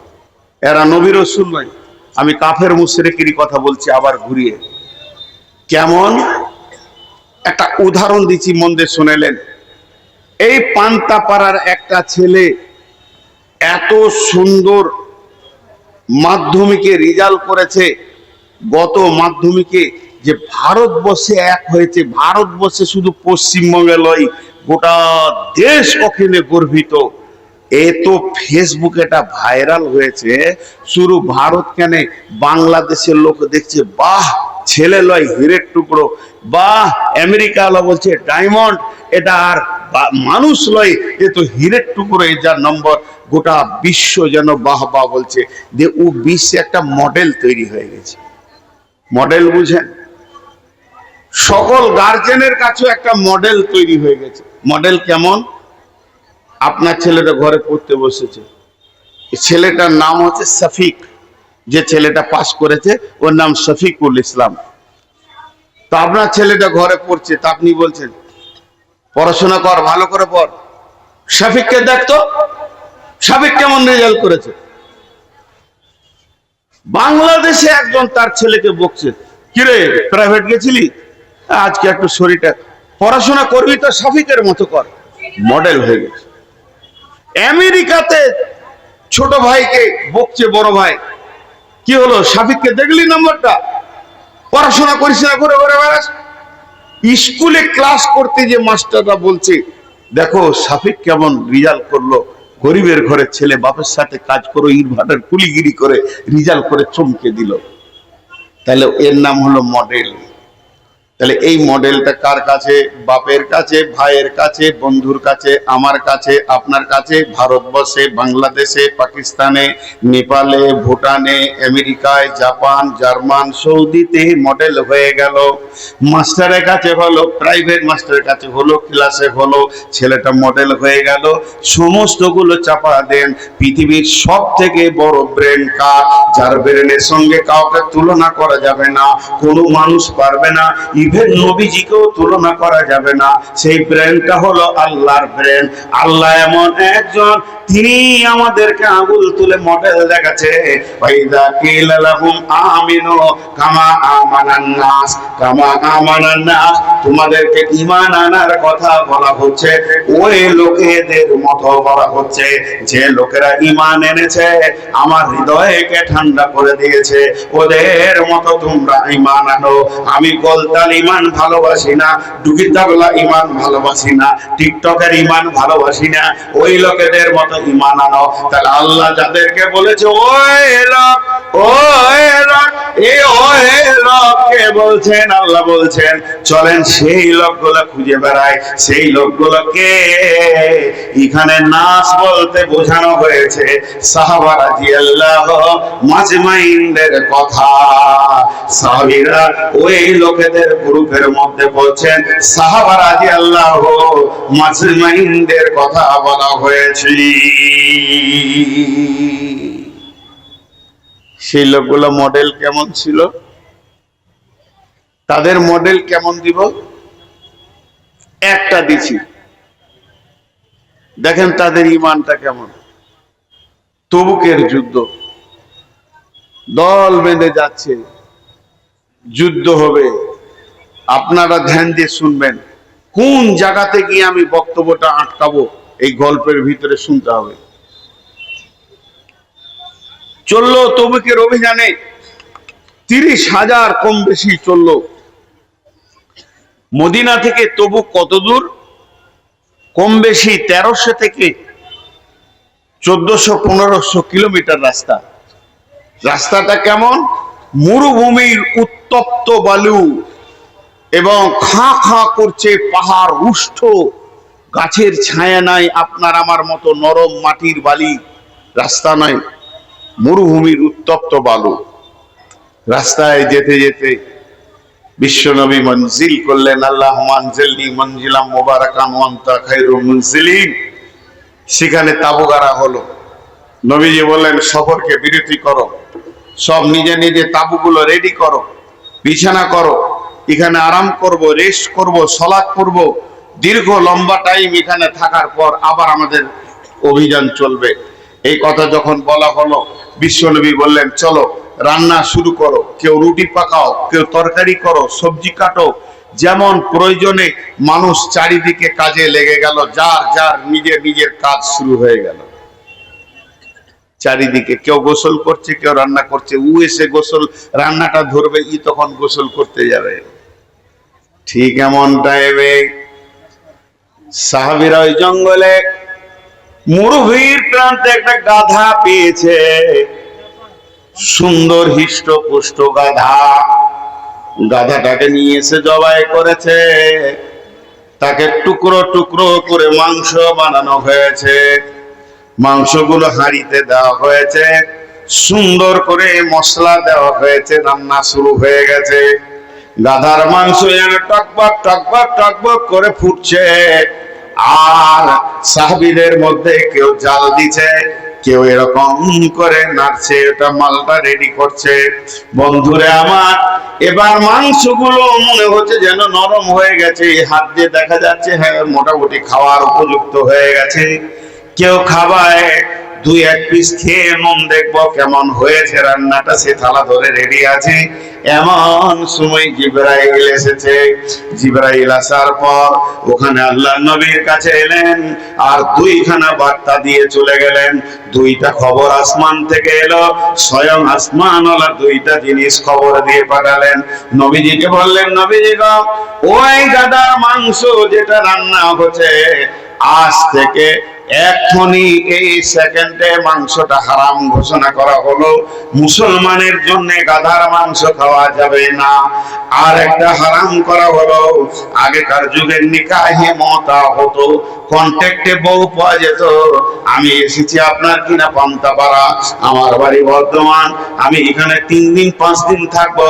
এরা নবী রাসূল নয়, আমি কাফের মুশরিকেরই কথা বলছি আবার ঘুরিয়ে। কেমন একটা উদাহরণ দিচ্ছি, মন দিয়ে শুনেলেন। এই পান্তাপাড়ার একটা ছেলে এত সুন্দর মাধ্যমিকে রেজাল্ট করেছে, গত মাধ্যমিকে, যে ভারতবর্ষে এক হয়েছে, ভারতবর্ষে শুধু পশ্চিমবঙ্গে নয় গোটা দেশ ওখানে গর্বিত। এ তো ফেসবুকে এটা ভাইরাল হয়েছে, শুরু ভারত কেন বাংলাদেশের লোক দেখছে বাহ ছেলে লয় হীরের টুকরো, বাহ আমেরিকা হলো বলছে ডায়মন্ড, এটা আর মানুষ লয় এ তো হীরের টুকরো, এই যার নম্বর, গোটা বিশ্ব যেন বাহ বাহ বলছে যে ও বিশ্বে একটা মডেল তৈরি হয়ে গেছে। মডেল বুঝেন, সকল গার্জেনের কাছেও একটা মডেল তৈরি হয়ে গেছে। মডেল কেমন? আপনার ছেলেটা ঘরে পড়তে বসেছে, ছেলেটার নাম হচ্ছে শফিক, যে ছেলেটা পাস করেছে ওর নাম শফিকুল ইসলাম। তো আপনার ছেলেটা ঘরে পড়ছে, তা আপনি বলছেন পড়াশোনা কর, ভালো করে পড়, শফিককে দেখতো শফিক কেমন রেজাল্ট করেছে। বাংলাদেশে একজন তার ছেলেকে বকছে, কিরে প্রাইভেট গেছিলি, আজকে একটু শরীরটা, পড়াশোনা করবি তো শফিকের মতো কর, মডেল হয়ে গেছে। আমেরিকাতে ছোট ভাইকে বকছে বড় ভাই, কি হলো শফিককে দেখলি নম্বরটা, পড়াশোনা করিস না, ঘুরে ঘুরে বেড়াস। স্কুলে ক্লাস করতে যে মাস্টাররা বলছে দেখো শফিক কেমন রেজাল্ট করলো, গরিবের ঘরের ছেলে বাপের সাথে কাজ করে ইটভাটার কুলিগিরি করে রেজাল্ট করে চমকে দিল, তাহলে এর নাম হলো মডেল। তাহলে এই মডেলটা কার কাছে? বাপের কাছে, ভাইয়ের কাছে, বন্ধুর কাছে, আমার কাছে, আপনার কাছে, ভারতবর্ষে, বাংলাদেশে, পাকিস্তানে, নেপালে, ভুটানে, আমেরিকায়, জাপান, জার্মান, সৌদিতে মডেল হয়ে গেল। মাস্টারের কাছে হলো, প্রাইভেট মাস্টারের কাছে হলো, ক্লাসে হলো, ছেলেটা মডেল হয়ে গেল। সমস্তগুলো চাপা দেন, পৃথিবীর সব থেকে বড় ব্রেন কার? যার ব্রেনের সঙ্গে কাউকে তুলনা করা যাবে না, কোনো মানুষ পারবে না। ইভেন নবীজিকেও তুলনা করা যাবে না। সেই ব্রেনটা হলো আল্লাহর ব্রেন। আল্লাহ এমন একজন, তিনি আমাদেরকে আঙুল তুলে মডেল দেখাচ্ছে। ওয়াইদা কিলা লাহুম আমিনু কামা আমানান নাস, কামা আমানান নাস, তোমাদেরকে ঈমান আনার কথা বলা হচ্ছে ওই লোকেদের মতো বলা হচ্ছে যে লোকেরা ঈমান এনেছে, আমার হৃদয়কে ঠান্ডা করে দিয়েছে, ওদের মতো তোমরা ঈমান আনো। আমি গোলতাল ঈমান ভালোবাসি না, ডুগিতাবলা ঈমান ভালোবাসি না, টিকটকের ঈমান ভালোবাসি না, ওই লোকেদের মতো ঈমান আনো। তাহলে আল্লাহ যাদেরকে বলেছে ওই লোক, ওই লোক, এই ওই লোককে বলছেন, আল্লাহ বলছেন চলেন সেই লোকগুলো খুঁজে বেড়াই। সেই লোকগুলোকে এখানে নাস বলতে বোঝানো হয়েছে সাহাবা রাদিয়াল্লাহু মাজমাইনদের কথা। সাহাবীরা ওই লোকেদের গ্রুপের মধ্যে বলছেন, সাহাবা রাদিয়াল্লাহু মাজমাইনদের কথা বলা হয়েছে। সেই লোকগুলো মডেল কেমন ছিল, তাদের মডেল কেমন দিব, একটা দিছি, দেখেন তাদের ঈমানটা কেমন। তবুকের যুদ্ধ, দল বেঁধে যাচ্ছে, যুদ্ধ হবে। আপনারা ধ্যান দিয়ে শুনবেন, কোন জায়গাতে গিয়ে আমি বক্তব্যটা আটকাবো এই গল্পের ভিতরে শুনতে হবে। চললো তবুকের অভিযানে 30,000 কম বেশি চললো। মদিনা থেকে তবুক কত দূর? কম বেশি 1300 থেকে 1400-1500 কিলোমিটার রাস্তা। রাস্তাটা কেমন? মরুভূমির উত্তপ্ত বালু এবং খাঁ খাঁ করছে পাহাড়, রুষ্ট, গাছের ছায়া নাই, আপনার আমার মতো নরম মাটির বালি রাস্তা নাই, মরুভূমির উত্তপ্ত বালু। রাস্তায় যেতে যেতে বিশ্বনবী মঞ্জিল করলেন, আল্লাহুম্মা আনজিলনি মনজিলাম মুবারাকান ওয়া আনতা খায়রুল মুনজিলিন। সেখানে তাবু গাড়া হলো। নবীজি বললেন সফরকে বিরতি করো, সব নিজে নিজে তাবুগুলো রেডি করো, বিছানা করো, এখানে আরাম করব, রেস্ট করব, সালাত করব। দীর্ঘ লম্বা টাইম এখানে থাকার পর আবার আমাদের অভিযান চলবে। এই কথা যখন বলা হলো, বিশ্বনবী বললেন চলো রান্না শুরু করো, কেউ রুটি পাকাও, কেউ তরকারি করো, সবজি কাটো। যেমন প্রয়োজনে মানুষ চারিদিকে কাজে লেগে গেল, যার যার নিজের নিজের কাজ শুরু হয়ে গেল। চারিদিকে কেউ গোসল করছে, কেউ রান্না করছে, ও এসে গোসল রান্নাটা ধরবে, ই তখন গোসল করতে যাবে। ঠিক এমন টাইমে সাহাবীরা ওই জঙ্গলে মরুভূমির প্রান্তে একটা গাধা পেয়েছে, সুন্দর হৃষ্টপুষ্ট গাধা। গাধাটাকে নিয়ে এসে জবাই করেছে, তাকে টুকরো টুকরো করে মাংস বানানো হয়েছে। মাংসগুলো হাঁড়িতে দেওয়া হয়েছে, সুন্দর করে মশলা দেওয়া হয়েছে, রান্না শুরু হয়ে গেছে। গাধার মাংস যেন টকবক টকবক টকবক করে ফুটছে। আর সাহাবীদের মধ্যে কেউ জাল দিছে, কেউ এরকম করে নাড়ছে, ওটা মালটা রেডি করছে। বন্ধুরে আমার, এবার মাংসগুলো মনে হচ্ছে যেন নরম হয়ে গেছে, হাত দিয়ে দেখা যাচ্ছে হ্যাঁ মোটামুটি খাওয়ার উপযুক্ত হয়ে গেছে। কেউ খাবায় 2-1 পিস খেয়ে নুন দেখবো কেমন হয়েছে রান্নাটা, সে থালা ধরে রেডি আছে। এমন সময় জিবরাইল এসেছে। জিবরাইল আসার পর ওখানে আল্লাহ নবীর কাছে এলেন আর 2খানা বার্তা দিয়ে চলে গেলেন। 2টা খবর আসমান থেকে এলো, স্বয়ং আসমানওয়ালা 2টা জিনিস খবর দিয়ে পাঠালেন। নবীজিকে বললেন, নবীজি গো, ওই গাদার মাংস যেটা রান্না হচ্ছে, আজ থেকে এখনই এই সেকেন্ডে মাংসটা হারাম ঘোষণা করা হলো। মুসলমানের জন্য গাধার মাংস খাওয়া যাবে না। আর একটা হারাম করা হলো, আগেকার যুগের নিকাহে মতা হতো, কন্ট্যাক্টে বউ পাওয়া যেত। আমি এসেছি আপনার কিনা পান্তাপাড়া, আমার বাড়ি বর্ধমান, আমি এখানে 3 দিন 5 দিন থাকবো।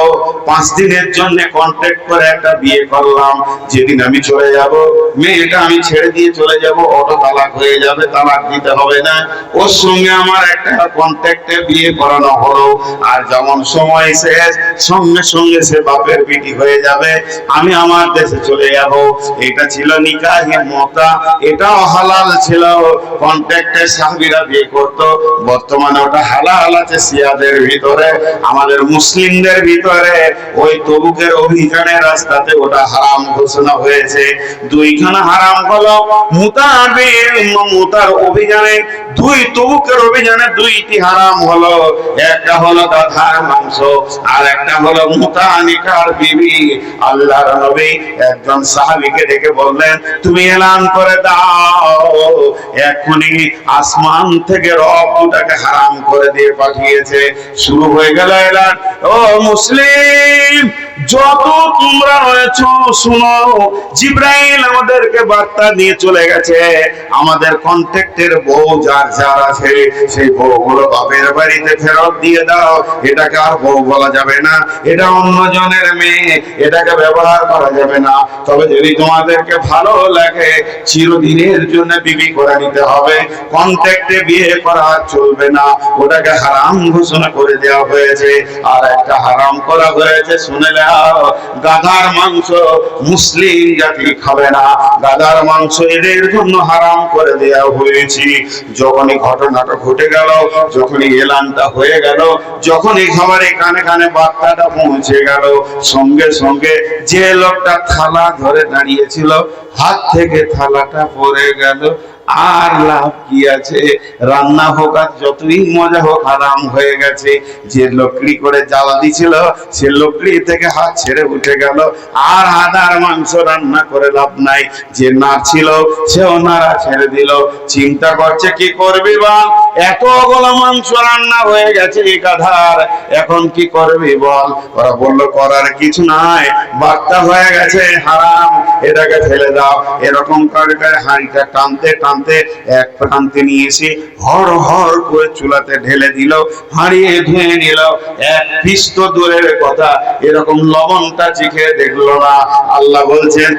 5 দিনের জন্য কন্ট্যাক্ট করে একটা বিয়ে করলাম। যেদিন আমি চলে যাব, মেয়েটা আমি ছেড়ে দিয়ে চলে যাব, অটো তালাক হয়ে যাবে, তালাক দিতে হবে না। ওর সঙ্গে আমার একটা কন্ট্যাক্টে বিয়ে করানো হলো। আর যেমন সময় শেষ, সঙ্গে সঙ্গে সে বাপের বিটি হয়ে যাবে, আমি আমার দেশে চলে যাব। এটা ছিল নিকাহে মুতা, এটাও হালাল ছিল। কন্ট্যাক্টে সাহাবীরা বিয়ে করত। বর্তমানে ওটা হালাল আছে শিয়াদের ভিতরে, আমাদের মুসলিমদের ভিতরে ওই তবুকের অভিযানের রাস্তাতে ওটা হারাম ঘোষণা হয়েছে। দুইখানা হারাম হলো মুতার অভিযানে, দুই তবুকের অভিযানে দুইটি হারাম হলো। একটা হলো গাধার মাংস, আর একটা হলো মুতানিকার বিবি। আল্লাহর নবী একজন সাহাবীকে ডেকে বললেন, তুমি এলান করে দাও, এখনি আসমান থেকে রব দুটাকে হারাম করে দিয়ে পাঠিয়েছে। শুরু হয়ে গেল এলান। ও মুসলিম, যত তোমরা রয়েছ শুনো, জিব্রাইল আমাদেরকে বার্তা দিয়ে চলে গেছে, আমাদের কন্ট্যাক্টের বউ যার যার আছে সেই বউগুলো বাপের বাড়িতে ফেরত দিয়ে দাও। এটাকে আর বউ বলা যাবে না, এটা অন্যজনের মেয়ে, এটাকে ব্যবহার করা যাবে না। তবে যদি তোমাদেরকে ভালো লাগে, চিরদিনের জন্য বিবি করে নিতে হবে, কন্ট্যাক্টে বিয়ে করা চলবে না। ওটাকে হারাম ঘোষণা করে দেওয়া হয়েছে। আর একটা হারাম করা হয়েছে, শুনে নাও, গাধার মাংস মুসলিম জাতি খাবে না, গাধার মাংস এদের জন্য হারাম করে দেওয়া হয়েছে। যখনই ঘটনাটা ঘটে গেল, যখনই এলানটা হয়ে গেল, যখনই খাবারে কানে কানে বার্তাটা পৌঁছে গেল, সঙ্গে সঙ্গে যে লোকটা থালা ধরে দাঁড়িয়েছিল, হাত থেকে থালাটা পড়ে গেল। আর লাভ কি আছে? রান্না হোক আর যতই মজা হোক, হারাম হয়ে গেছে। যে লকড়ি করে জ্বালা দিছিল, সে লকড়ি থেকে হাত ছেড়ে উঠে গেল। আর আদার মাংস রান্না করে লাভ নাই। যে না ছিল সেও নাড়া ছেড়ে দিল। চিন্তা করছে কি করবি বল, এতগুলো মাংস রান্না হয়ে গেছে এই গাধার, এখন কি করবি বল? ওরা বলল, করার কিছু নাই, বার্তা হয়ে গেছে হারাম, এটাকে ফেলে দাও। এরকম করে হাঁড়িটা টানতে টানতে এক প্রান্তে নিয়ে এসে হর হর করে চুলাতে ঢেলে দিল, হাঁড়িয়ে ধুয়ে নিল। এক পিষ্ট দূরের কথা, এরকম লবণটা চিখে দেখলো না। আল্লাহ বলছেন,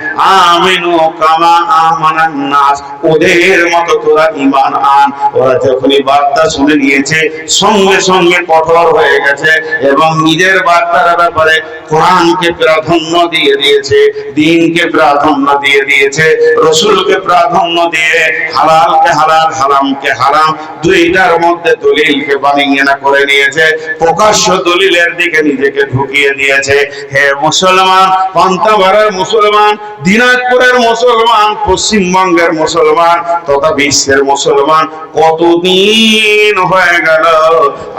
আমিনু কামা আমানান নাস, ওদের মতো তোরা ঈমান আন। ওরা যখনই বার্তা শুনে নিয়েছে, সঙ্গে সঙ্গে কঠোর হয়ে গেছে এবং নিজের বার্তার ব্যাপারে কোরআনকে প্রাধান্য দিয়ে দিয়েছে, দ্বীনকে প্রাধান্য দিয়ে দিয়েছে, রাসূলকে প্রাধান্য দিয়ে হালালকে হালাল, হারামকে হারাম, দুইটার মধ্যে দলিলকে বানিয়ে না করে নিয়েছে। প্রকাশ্য দলিলের দিকে নিজেকে ঢুকিয়ে দিয়েছে। হে মুসলমান, পান্তাপাড়ার মুসলমান, দিনাজপুরের মুসলমান, পশ্চিমবঙ্গের মুসলমান তথা বিশ্বের মুসলমান, কতদিন হয়ে গেল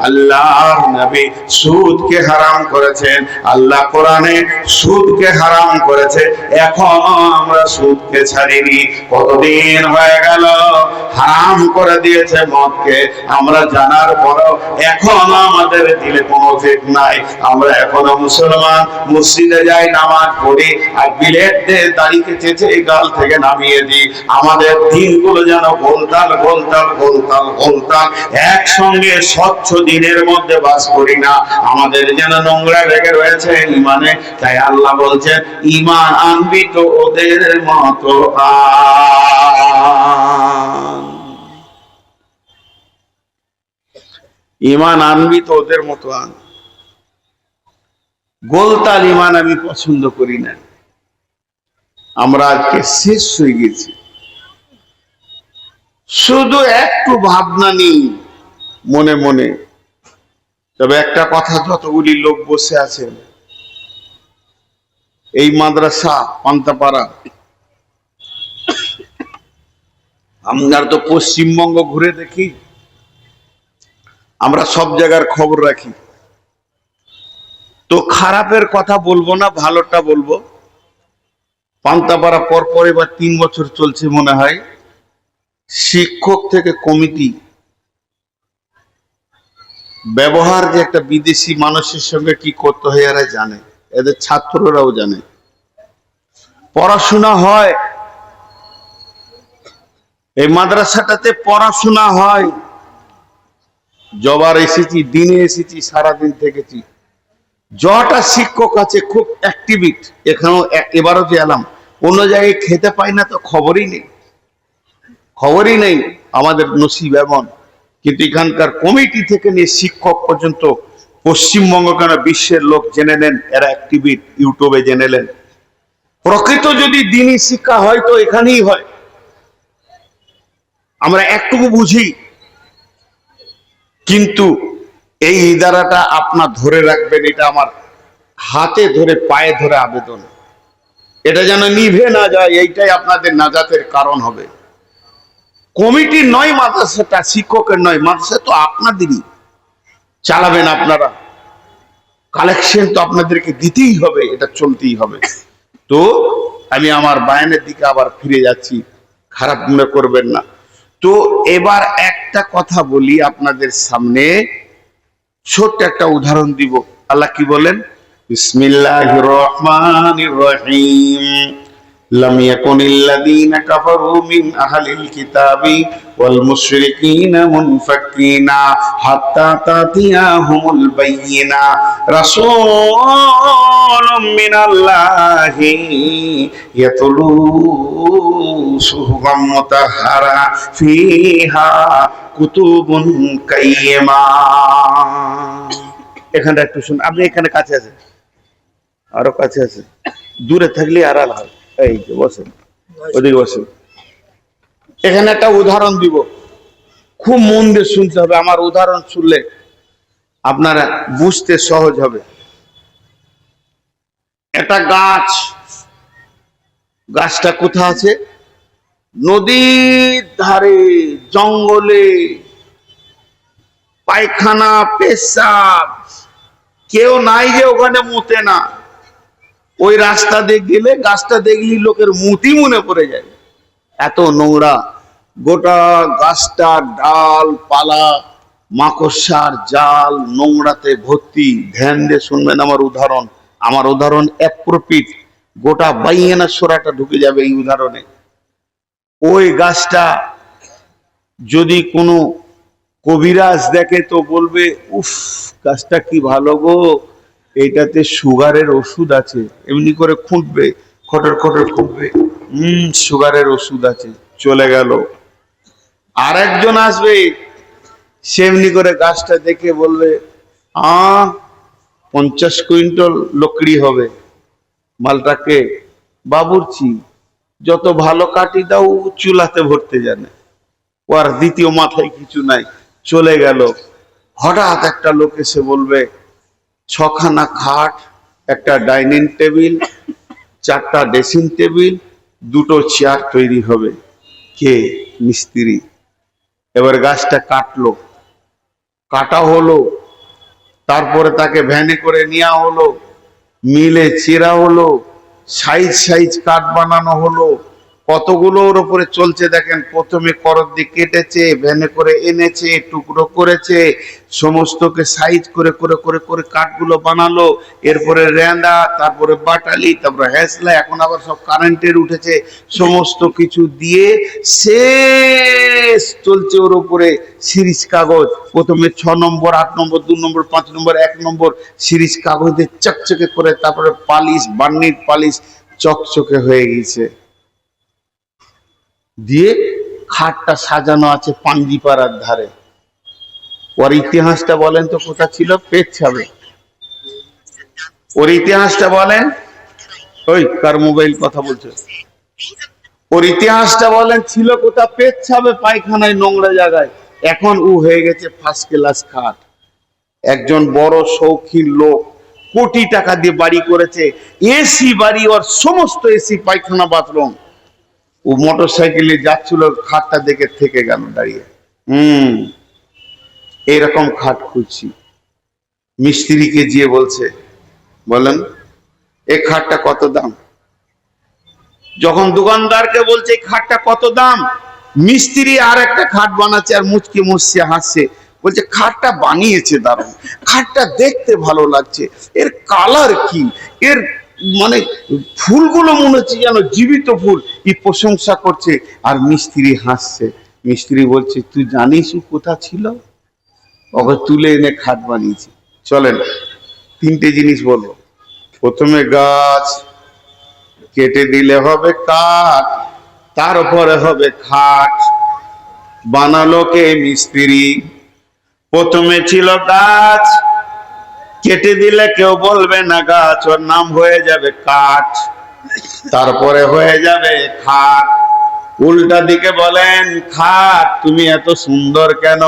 আল্লাহর নবী সুদকে হারাম করেছেন, আল্লাহ কোরআনে সুদকে হারাম করেছে, এখনো আমরা সুদকে ছাড়িনি। কতদিন হয়ে গেল হারাম করে দিয়েছে মদকে, আমরা জানার পরও এখনো আমাদের দিলে কোনো ফেক নাই। আমরা এখনো মুসলমান, মসজিদে যাই, নামাজ পড়ি, আর বিলেট দিয়ে দাড়িকে চেঁচে গাল থেকে নামিয়ে দিই। আমাদের দিনগুলো যেন গোলতাল গোলতাল গোলতাল গোলতাল একসঙ্গে স্বচ্ছ দিনের মধ্যে বাস করি না, আমাদের যেন নোংরা লেগে রয়েছে ইমানে। তাই আল্লাহ বলছেন, ইমান আনবি তো ওদের মতো ইমান আনবি তো ওদের মতো আন। গোলতাল ইমান আমি পছন্দ করি না। আমরা আজকে শেষ হয়ে গেছি, শুধু একটু ভাবনা নেই মনে মনে। তবে একটা কথা, যতগুলি লোক বসে আছেন এই মাদ্রাসা পান্তাপাড়া, আমরা তো পশ্চিমবঙ্গ ঘুরে দেখি, আমরা সব জায়গার খবর রাখি। তো খারাপের কথা বলবো না, ভালোটা বলবো। পান্তাপাড়া পরপর এবার 3 বছর চলছে মনে হয়, শিক্ষক থেকে কমিটি ব্যবহার যে একটা বিদেশি মানুষের সঙ্গে কি করতে হয় এরা জানে, এদের ছাত্ররাও জানে। পড়াশোনা হয়, এই মাদ্রাসাটাতে পড়াশোনা হয়। জবার এসেছি, দিনে এসেছি, সারাদিন থেকেছি। যটা শিক্ষক আছে খুব অ্যাক্টিভিট। এখানেও এবারও যে এলাম, অন্য জায়গায় খেতে পাই না তো খবরই নেই, খবরই নেই আমাদের নসিব এমন। কিন্তু এখানকার কমিটি থেকে নিয়ে শিক্ষক পর্যন্ত পশ্চিমবঙ্গ কেন বিশ্বের লোক জেনে নেন, এরা অ্যাক্টিভিট, ইউটিউবে জেনে নেন। প্রকৃত যদি দিনই শিক্ষা হয় তো এখানেই হয়। আমরা একটুকু বুঝি, কিন্তু এই ইদারাটা আপনার ধরে রাখবেন, এটা আমার হাতে ধরে পায়ে ধরে আবেদন, এটা যেন নিভে না যায়, এইটাই আপনাদের নাজাতের কারণ হবে। কমিটির নয় মাদ্রাসাটা, শিক্ষকের নয়, মাদ্রাসা তো আপনাদেরই, চালাবেন আপনারা, কালেকশন তো আপনাদেরকে দিতেই হবে, এটা চলতেই হবে। তো আমি আমার বায়ানের দিকে আবার ফিরে যাচ্ছি, খারাপ মনে করবেন না। তো এবার একটা কথা বলি আপনাদের সামনে, ছোট্ট একটা উদাহরণ দিব। আল্লাহ কি বলেন? বিসমিল্লাহির রহমানির রহিম। লাম ইয়াকুনিল্লাযীনা কাফারু মিন আহলিল কিতাবি ওয়াল মুশরিকিনা মুনফাক্কিনা হাত্তা তাতিয়াহুমুল বায়্যিনা রাসূলুম মিনাল্লাহি ইয়াতলু সুহুফাম মুতাহহারা ফিহা কুতুবুন কাইয়্যিমা। এখানে একটু শুন, আপনি এখানে কাছে আছেন, আরো কাছে আছে, দূরে থাকলে আড়াল হয়। এই যে বসেন, ওদিকে বসেন। এখানে একটা উদাহরণ দিব, খুব মন দিয়ে শুনতে হবে। আমার উদাহরণ শুনলে আপনারা বুঝতে সহজ হবে। একটা গাছ, গাছটা কোথায় আছে? নদীর ধারে, জঙ্গলে। পায়খানা, পেশাব কেউ নাই যে ওখানে মুতে না। ওই রাস্তা দিয়ে গেলে গাছটা দেখলি লোকের মুতি মনে পড়ে যায়, এত নোংরা। গোটা গাছটা ডাল পালা, মাকড়সার জাল, নোংরাতে ভর্তি। ধ্যান দিয়ে শুনবেন আমার উদাহরণ। আমার উদাহরণ অ্যাপ্রোপ্রিয়েট, গোটা বাইয়ানা সোরাটা ঢুকে যাবে এই উদাহরণে। ওই গাছটা যদি কোনো কবিরাজ দেখে তো বলবে, উফ গাছটা কি ভালো গো, এইটাতে সুগারের ওষুধ আছে। এমনি করে খুঁটবে, খটর খটর খুঁটবে, সুগারের ওষুধ আছে, চলে গেল। আর একজন আসবে, সেমনি করে গাছটা দেখে বলবে, 50 কুইন্টাল লকড়ি হবে। মালটাকে বাবুর্চি, যত ভালো কাটি দাও চুলাতে ভরতে জানে, ও আর দ্বিতীয় মাথায় কিছু নাই, চলে গেল। হঠাৎ একটা লোক এসে বলবে, 6খানা খাট, একটা ডাইনিং টেবিল, 4টা ড্রেসিং টেবিল, 2টো চেয়ার তৈরি হবে। কে? মিস্ত্রি। এবার গাছটা কাটলো, কাটা হলো, তারপরে তাকে ভ্যানে করে নেওয়া হলো, মিলে চেরা হলো, সাইজ সাইজ কাঠ বানানো হলো। কতগুলো ওর উপরে চলছে দেখেন। প্রথমে করত দিয়ে কেটেছে, ভ্যানে করে এনেছে, টুকরো করেছে, সমস্তকে সাইজ করে করে করে করে কাঠগুলো বানালো। এরপরে রেঁদা, তারপরে বাটালি, তারপরে হ্যাসলা, এখন আবার সব কারেন্টের উঠেছে। সমস্ত কিছু দিয়ে শেষ চলছে ওর উপরে সিরিজ কাগজ। প্রথমে 6 নম্বর, 8 নম্বর, 2 নম্বর, 5 নম্বর, 1 নম্বর সিরিজ কাগজে চকচকে করে, তারপরে পালিশ, বার্নির পালিশ, চকচকে হয়ে গেছে। দিয়ে খাটটা সাজানো আছে পাঞ্জিপাড়ার ধারে। ওর ইতিহাসটা বলেন তো কোথা ছিল? পেচ্ছাবে। ওর ইতিহাসটা বলেন। ওই কার মোবাইল কথা বলছে? ওর ইতিহাসটা বলেন, ছিল কোথা? পেচ্ছাবে, পায়খানায়, নোংরা জায়গায়। এখন ও হয়ে গেছে ফার্স্ট ক্লাস খাট। একজন বড় শৌখিন লোক, কোটি টাকা দিয়ে বাড়ি করেছে, এসি বাড়ি, ওর সমস্ত এসি, পায়খানা, বাথরুম। ও মোটর সাইকেলে যাচ্ছিল, খাটটা দেখে থেকে গেল দাঁড়িয়ে। এইরকম খাট খুঁজছি। মিস্ত্রিকে গিয়ে বলছে, বলেন এই খাটটা কত দাম? যখন দোকানদারকে বলছে এই খাটটা কত দাম, মিস্ত্রি আর একটা খাট বানাচ্ছে আর মুচকি মুচকি হাসছে, বলছে খাটটা বানিয়েছে দারুণ, খাটটা দেখতে ভালো লাগছে, এর কালার কি, এর মানে ফুলগুলো মনে হচ্ছে যেন জীবিত ফুল, কি প্রশংসা করছে। আর মিস্ত্রি হাসছে। মিস্ত্রি বলছে, তুই জানিস ও কোথা ছিল? ওকে তুলে এনে খাট বানিয়েছি। চলেন তিনটে জিনিস বলবো। প্রথমে গাছ কেটে দিলে হবে কাঠ, তারপরে হবে খাট। বানালো কে? মিস্ত্রি। প্রথমে ছিল গাছ, কেটে দিলে কেউ বলবে না গাছ, ওর নাম হয়ে যাবে কাঠ। তারপরে হয়ে যাবে খাট। উল্টা দিকে বলেন, খাট তুমি এত সুন্দর কেন?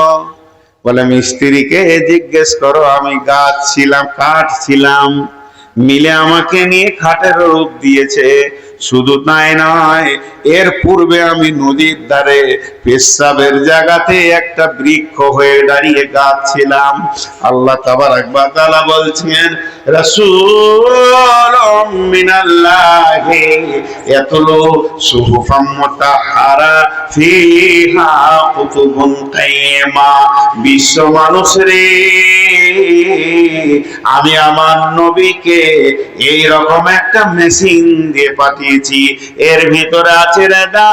বলে, মিস্ত্রিকে জিজ্ঞেস করো, আমি গাছ ছিলাম, কাঠ ছিলাম, মিলে আমাকে নিয়ে খাটের রূপ দিয়েছে। শুধু তাই নয়, এর পূর্বে আমি নদীর ধারে পেশাবের জায়গাতে একটা বৃক্ষ হয়ে দাঁড়িয়ে গাছ ছিলাম। আল্লাহ তাবারাক ওয়া তাআলা বলছেন, রাসূলুম মিনাল্লাহি ইয়াতলু সুহুফাম মুতাহহারা ফিহা কুতুবুন কাইয়্যিমা। বিশ্ব মানুষরে, আমি আমার নবীকে এই রকম একটা মেশিন দিয়ে পাঠিয়েছি। এর ভিতরে আছে রেদা,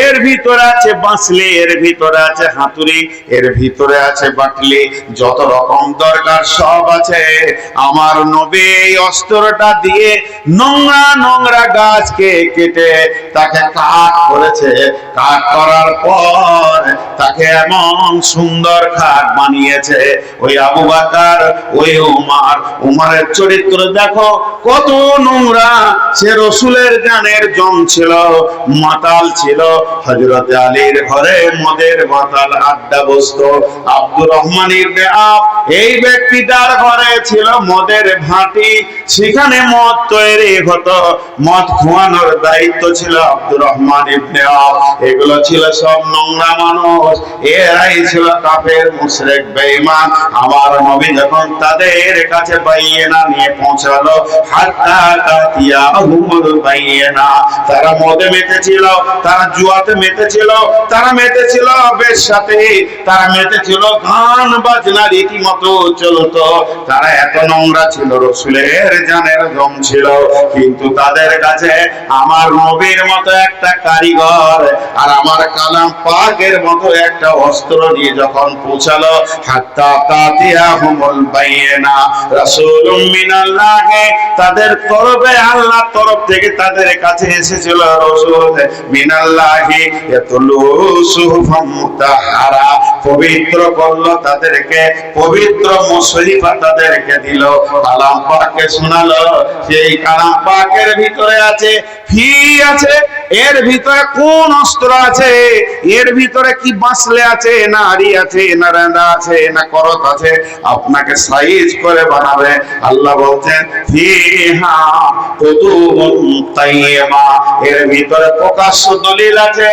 এর ভিতরে আছে বাঁশলি, এর ভিতরে আছে হাতুড়ি, এর ভিতরে আছে বাটলি, যত রকম দরকার সব আছে। আমার নবী এই অস্ত্রটা দিয়ে নোংরা নোংরা গাছকে কেটে তাকে কাঠ করেছে। কাঠ করার পর তাকে এমন সুন্দর খাট বানিয়েছে। ওই আবু বকর, ওই উমর, উমরের চরিত্র দেখো কত নোংরা। সে রসুলের জানের জম ছিল, মাতাল ছিল। হযরত আলীর ঘরে মদের মাতাল আড্ডা বসতো। আব্দুর রহমান ইবনে আওফ, এই ব্যক্তিটার ঘরে ছিল মদের ভাটি, সেখানে মদ তৈরি হতো। মদ খোয়ানোর দায়িত্ব ছিল আব্দুর রহমান ইবনে আওফ। এগুলো ছিল সব নোংরা মানুষ, এরাই ছিল কাফের, মুশরিক, বেঈমান। আমার নবী যখন তাদের কাছে বাইয়েনা নিয়ে পৌঁছালো, হাত্তা তাতিয়াহুমুল বাইয়েনা, তারা মদে মেতেছিল, তারা জুয়াতে মেতেছিল, তারা মেতেছিল বেশ্যাতে, তারা মেতেছিল গান বাজনা রীতিমতো চলতো। তারা এত নোংরা ছিল, রসুলের জানের জম ছিল। কিন্তু তাদের কাছে আমার নবীর মতো একটা কারিগর আর আমার কালাম পাকের মতো একটা অস্ত্র নিয়ে যখন পৌঁছালো, হাত্তা তাতিয়াহুমুল বাইয়িনা, রাসূলুম মিনাল্লাহি, তাদের তরফে আল্লাহর তরফ থেকে তাদের কাছে এসেছিল রাসূল মিনাল্লাহি ইয়াতলু সুহুফাম মুতাহহারা, পবিত্র করলো তাদেরকে, পবিত্র মুশরিফা তাদেরকে দিল, কালাম পাককে শোনালো। সেই কালাম পাকের ভিতরে আছে ফি আছে, এর ভিতরে কোন অস্ত্র আছে, এর ভিতরে কি বাঁশলে আছে, না আড়ি আছে, না রেঁদা আছে, না করত আছে, আপনাকে সাইজ করে বানাবে। আল্লাহ বলছেন, ফিহা কুতুবুন কাইয়্যিমা, এর ভিতরে প্রকাশ্য দলিল আছে।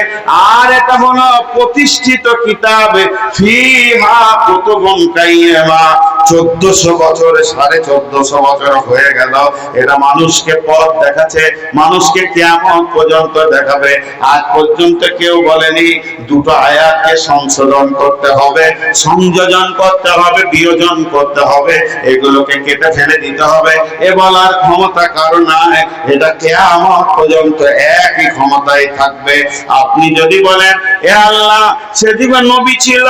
আর এটা হলো প্রতিষ্ঠিত কিতাব। ফিহা কুতুবুন কাইয়্যিমা, 1400 বছর, 1450 বছর হয়ে গেল এটা মানুষকে পথ দেখাচ্ছে, মানুষকে কিয়ামত পর্যন্ত দেখাবে। আজ পর্যন্ত কেউ বলেনি দুটো আয়াতকে সংশোধন করতে হবে, সংযোজন করতে হবে, বিয়োজন করতে হবে, এগুলোকে কেটে ফেলে দিতে হবে, এ বলার ক্ষমতা কারো নাই। এটা কিয়ামত পর্যন্ত একই ক্ষমতায় থাকবে। আপনি যদি বলেন, এ আল্লাহ সে যুগে নবী ছিল,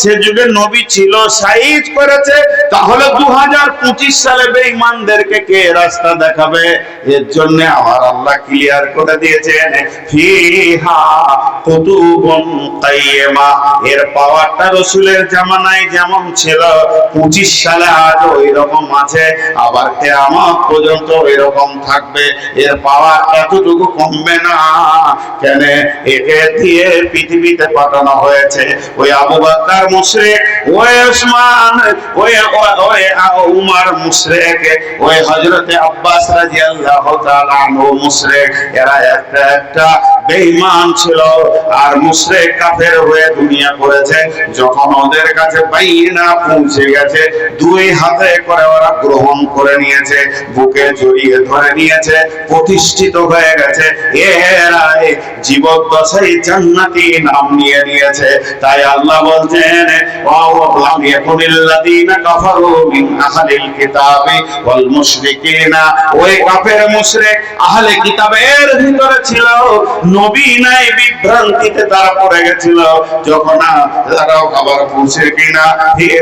সে যুগে নবী ছিল, সাইজ করেছে, তাহলে 2025 সালে বেঈমানদেরকে কে রাস্তা দেখাবে? এর জন্য আমার আল্লাহ ক্লিয়ার করে দিয়েছেন, ফিহা কুতুবুন কাইয়্যিমা, এর পাওয়ারটা রাসূলের জামানায় যেমন ছিল 25 সালে আজ ওই রকম আছে, আবার কিয়ামত পর্যন্ত ওই রকম থাকবে। এর পাওয়ার এতটুকু কমবে না। কেন? একে দিয়ে পৃথিবীতে পাঠানো হয়েছে। ওই আবু বকর মুশরিক, ওই ওসমান, ওই উমর মুশরিক, ওই হযরতে আব্বাস রাদিয়াল্লাহু তাআলা আনহু মুশরিক। এরা একটা একটা বেঈমান ছিল আর মুশরিক কাফের হয়ে দুনিয়া করেছে। যখন ওদের কাছে বাইনা পৌঁছে গেছে, দুই হাতে করে ওরা গ্রহণ করে নিয়েছে, বুকে জড়িয়ে ধরে নিয়েছে, প্রতিষ্ঠিত হয়ে গেছে। এরা জীবদ্দশায় জান্নাতি নাম নিয়ে নিয়েছে। তাই আল্লাহ বলছেন, ওয়ালাম ইয়াকুনিল্লাযীনা কাফারু মিন আহলিল কিতাবি ওয়াল মুশরিকিনা, ওই কাফের মুশরিক আহলে কিতাবের ভিতরে ছিল, নবী নাই বিভ্রান্তিতে তারা পড়ে গেছিল। যখন তারাও আবার মুশরিকিনা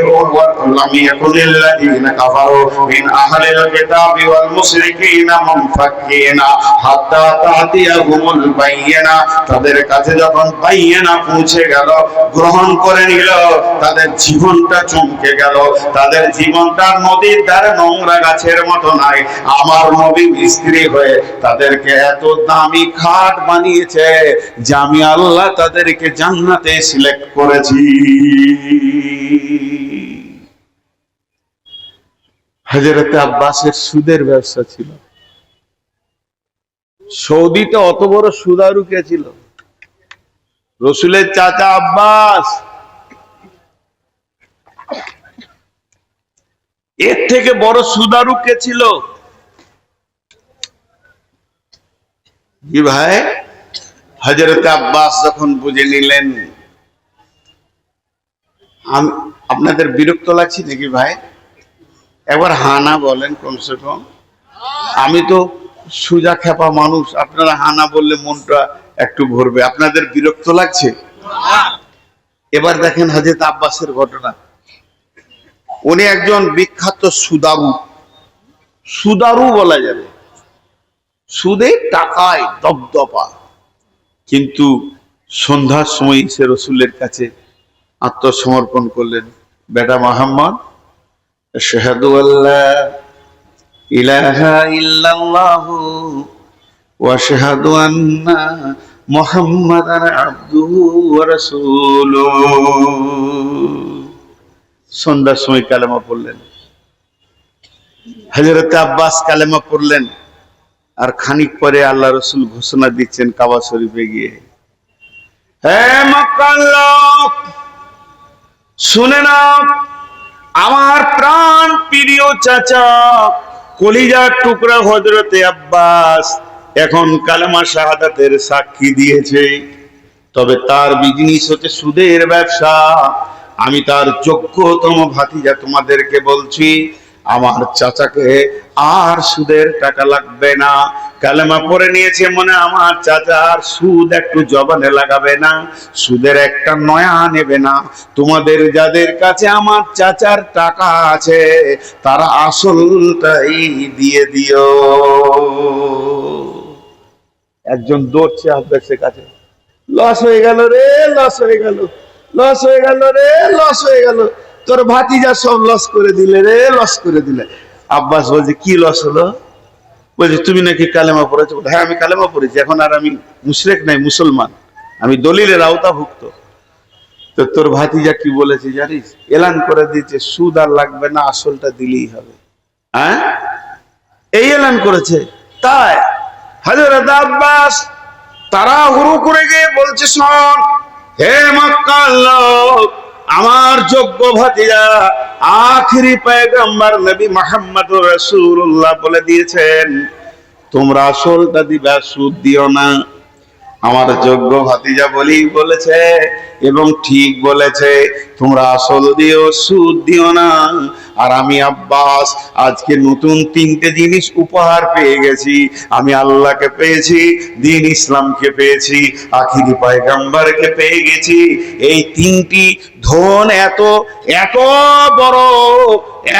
ওয়ালাম ইয়াকুনিল্লাযীনা কাফারু মিন আহলিল কিতাবি ওয়াল মুশরিকিনা মুনফাক্কিনা হাত্তা তাতিয়াহুমুল বাইয়িনা, তাদের কাছে যখন বাইয়িনা পৌঁছে গেল, গ্রহণ করে নিল, তাদের জীবনটা চমকে গেল। তাদের জীবনটা নদীর ধারে নোংরা গাছের মতো নাই। আমার নবী স্ত্রী হয়ে তাদেরকে এত দামি খাট বানিয়েছে যে আমি আল্লাহ তাদেরকে জান্নাতে সিলেক্ট করেছি। হযরত আব্বাসের সুদের ব্যবসা ছিল। সৌদিতে অত বড় সুদারু কে ছিল? রসুলের চাচা আব্বাস। এর থেকে বড় সুদারু কে ছিল? কি ভাই, হযরত আব্বাস যখন বুঝে নিলেন, আপনাদের বিরক্ত লাগছে নাকি ভাই? একবার হানা বলেন কমসে কম। আমি তো সুজা খেপা মানুষ, আপনারা হানা বললে মনটা একটু ভরবে। আপনাদের বিরক্ত লাগছে? এবার দেখেন হযরত আব্বাসের ঘটনা। উনি একজন বিখ্যাত সুদারু, সুদারু বলা যাবে, সুদে টাকায় দপদপা। কিন্তু সন্ধ্যার সময় সে রসুলের কাছে আত্মসমর্পণ করলেন। বেটা মুহাম্মদ, আশহাদু আল্লা ইলাহা ইল্লাল্লাহু ওয়া আশহাদু আন্না মুহাম্মাদান আবদুহু ওয়া রাসূলুহু। সন্ধ্যার সময় কালেমা পড়লেন। হযরত আব্বাস কালেমা পড়লেন, আর খানিক পরে আল্লাহ রসুল ঘোষণা দিচ্ছেন কাবা শরীফে গিয়ে, হে মক্কার লোক, শুনে নাও, আমার প্রাণ প্রিয় চাচা, কলিজার টুকরা হযরতে আব্বাস এখন কালেমা শাহাদাতের সাক্ষী দিয়েছে। তবে তার বিজনেস হচ্ছে সুদের ব্যবসা। আমি তার যোগ্যতম ভাতিজা তোমাদেরকে বলছি, আমার চাচাকে আর সুদের টাকা লাগবে না। কালেমা পড়ে নিয়েছে মনে আমার চাচা আর সুদ একটু জবানে লাগাবে না, সুদের একটা নয়া নেবে না। তোমাদের যাদের কাছে আমার চাচার টাকা আছে তারা আসলটাই দিয়ে দিও। একজন দৌড়ছে আব্বাসের কাছে, লস হয়ে গেল রে, লস হয়ে গেল, লস হয়ে গেল রে, লস হয়ে গেল, তোর ভাতিজা সব লস করে দিলে রে, লস করে দিলে। আব্বাস বলছে, কি লস হলো? বলছে, তুমি নাকি কালেমা পড়েছো। হ্যাঁ, আমি কালেমা পড়েছি, এখন আর আমি মুশরিক নাই, মুসলমান, আমি দলিলের আওতাভুক্ত। তো তোর ভাতিজা কি বলেছে জানিস? এলান করে দিয়েছে, সুদ আর লাগবে না, আসলটা দিলেই হবে। হ্যাঁ, এই এলান করেছে। তাই হযরত আব্বাস তাড়াহুড়ো করে গিয়ে বলছে, শোন হে মক্কার লোক, আমার যোগ্য ভাতিজা আখিরি পয়গম্বর নবী মুহাম্মদুর রাসূলুল্লাহ বলে দিয়েছেন, তোমরা আসলটা দিবা, সুদ দিও না। আমার যোগ্য ভাতিজা বলেই বলেছে এবং ঠিক বলেছে, তোমরা আসল দিও, সুদ দিও না। আর আমি আব্বাস আজকে নতুন তিনটে জিনিস উপহার পেয়ে গেছি। আমি আল্লাহকে পেয়েছি, দ্বীন ইসলামকে পেয়েছি, আখিরি পয়গম্বরকে পেয়ে গেছি। এই তিনটি ধন, এত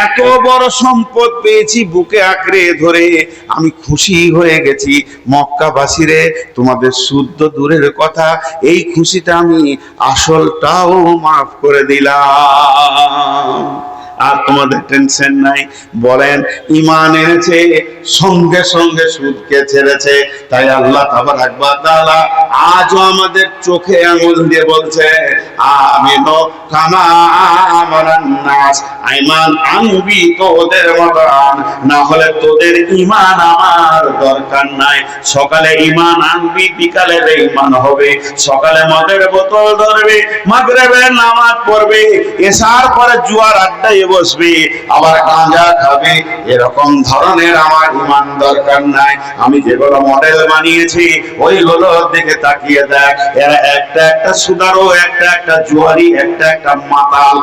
এত বড় সম্পদ পেয়েছি, বুকে আঁকড়ে ধরে আমি খুশি হয়ে গেছি। মক্কাবাসীরে, তোমাদের শুদ্ধ দূরের কথা, এই খুশিটা আমি আসলটাও মাফ করে দিলাম। আর তোমাদের টেনশন নাই। বলেন, ঈমান এনেছে, সঙ্গে সঙ্গে সুদকে ছেড়েছে। তাই আল্লাহ তাবারাক ওয়া তাআলা আজও আমাদের চোখে আঙুল দিয়ে বলছে আমিনু কামা আমানান নাস, ঈমান আনবি তো ওদের মতন, না হলে তোদের ঈমান আমার দরকার নাই। সকালে ঈমান আনবি, বিকালে বেঈমান হবে। সকালে মদের বোতল ধরবে, মাগরিবে নামাজ পড়বে, এশার পরে জুয়ার আড্ডায় বসবি, আবার গাঁজা খাবে। এরকম ধরনের আমার ঈমান দরকার নাই। আমি যেগুলো মডেল বানিয়েছি ওইগুলোর দিকে তাকিয়ে দেখ, এরা একটা একটা সুদারো, একটা একটা জুয়ারি, একটা একটা মাতাল,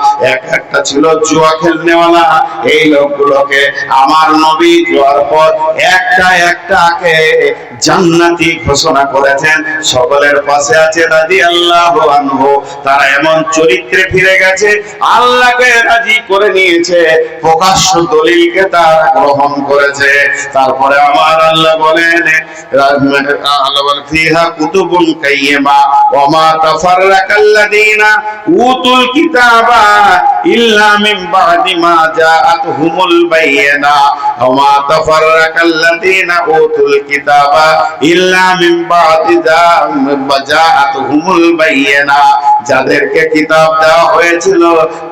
একটা ছিল জুয়া খেলনেওয়ালা। এই লোকগুলোকে আমার নবী জুয়ার পর একটা একটাকে জান্নাতি ঘোষণা করেছেন। সকলের পাশে আছে রাদিয়াল্লাহু আনহু। তারা এমন চরিত্রে ফিরে গেছে, আল্লাহকে রাজি করে নিয়েছে, প্রকাশ্য দলিলকে তারা গ্রহণ করেছে। তারপরে আমার আল্লাহ বলেন, ফিহা কুতুবুন কাইয়্যিমা ওয়া মা তাফাররাকাল্লাযীনা উতুল কিতাবা ইল্লা মিন বাদি মা জাআতহুমুল বায়িনা ওয়া মা তাফাররাকাল্লাযীনা উতুল কিতাবা ইল্লা মিন বাদি মা জাআতহুমুল বায়িনা। যাদেরকে কিতাব দেওয়া হয়েছিল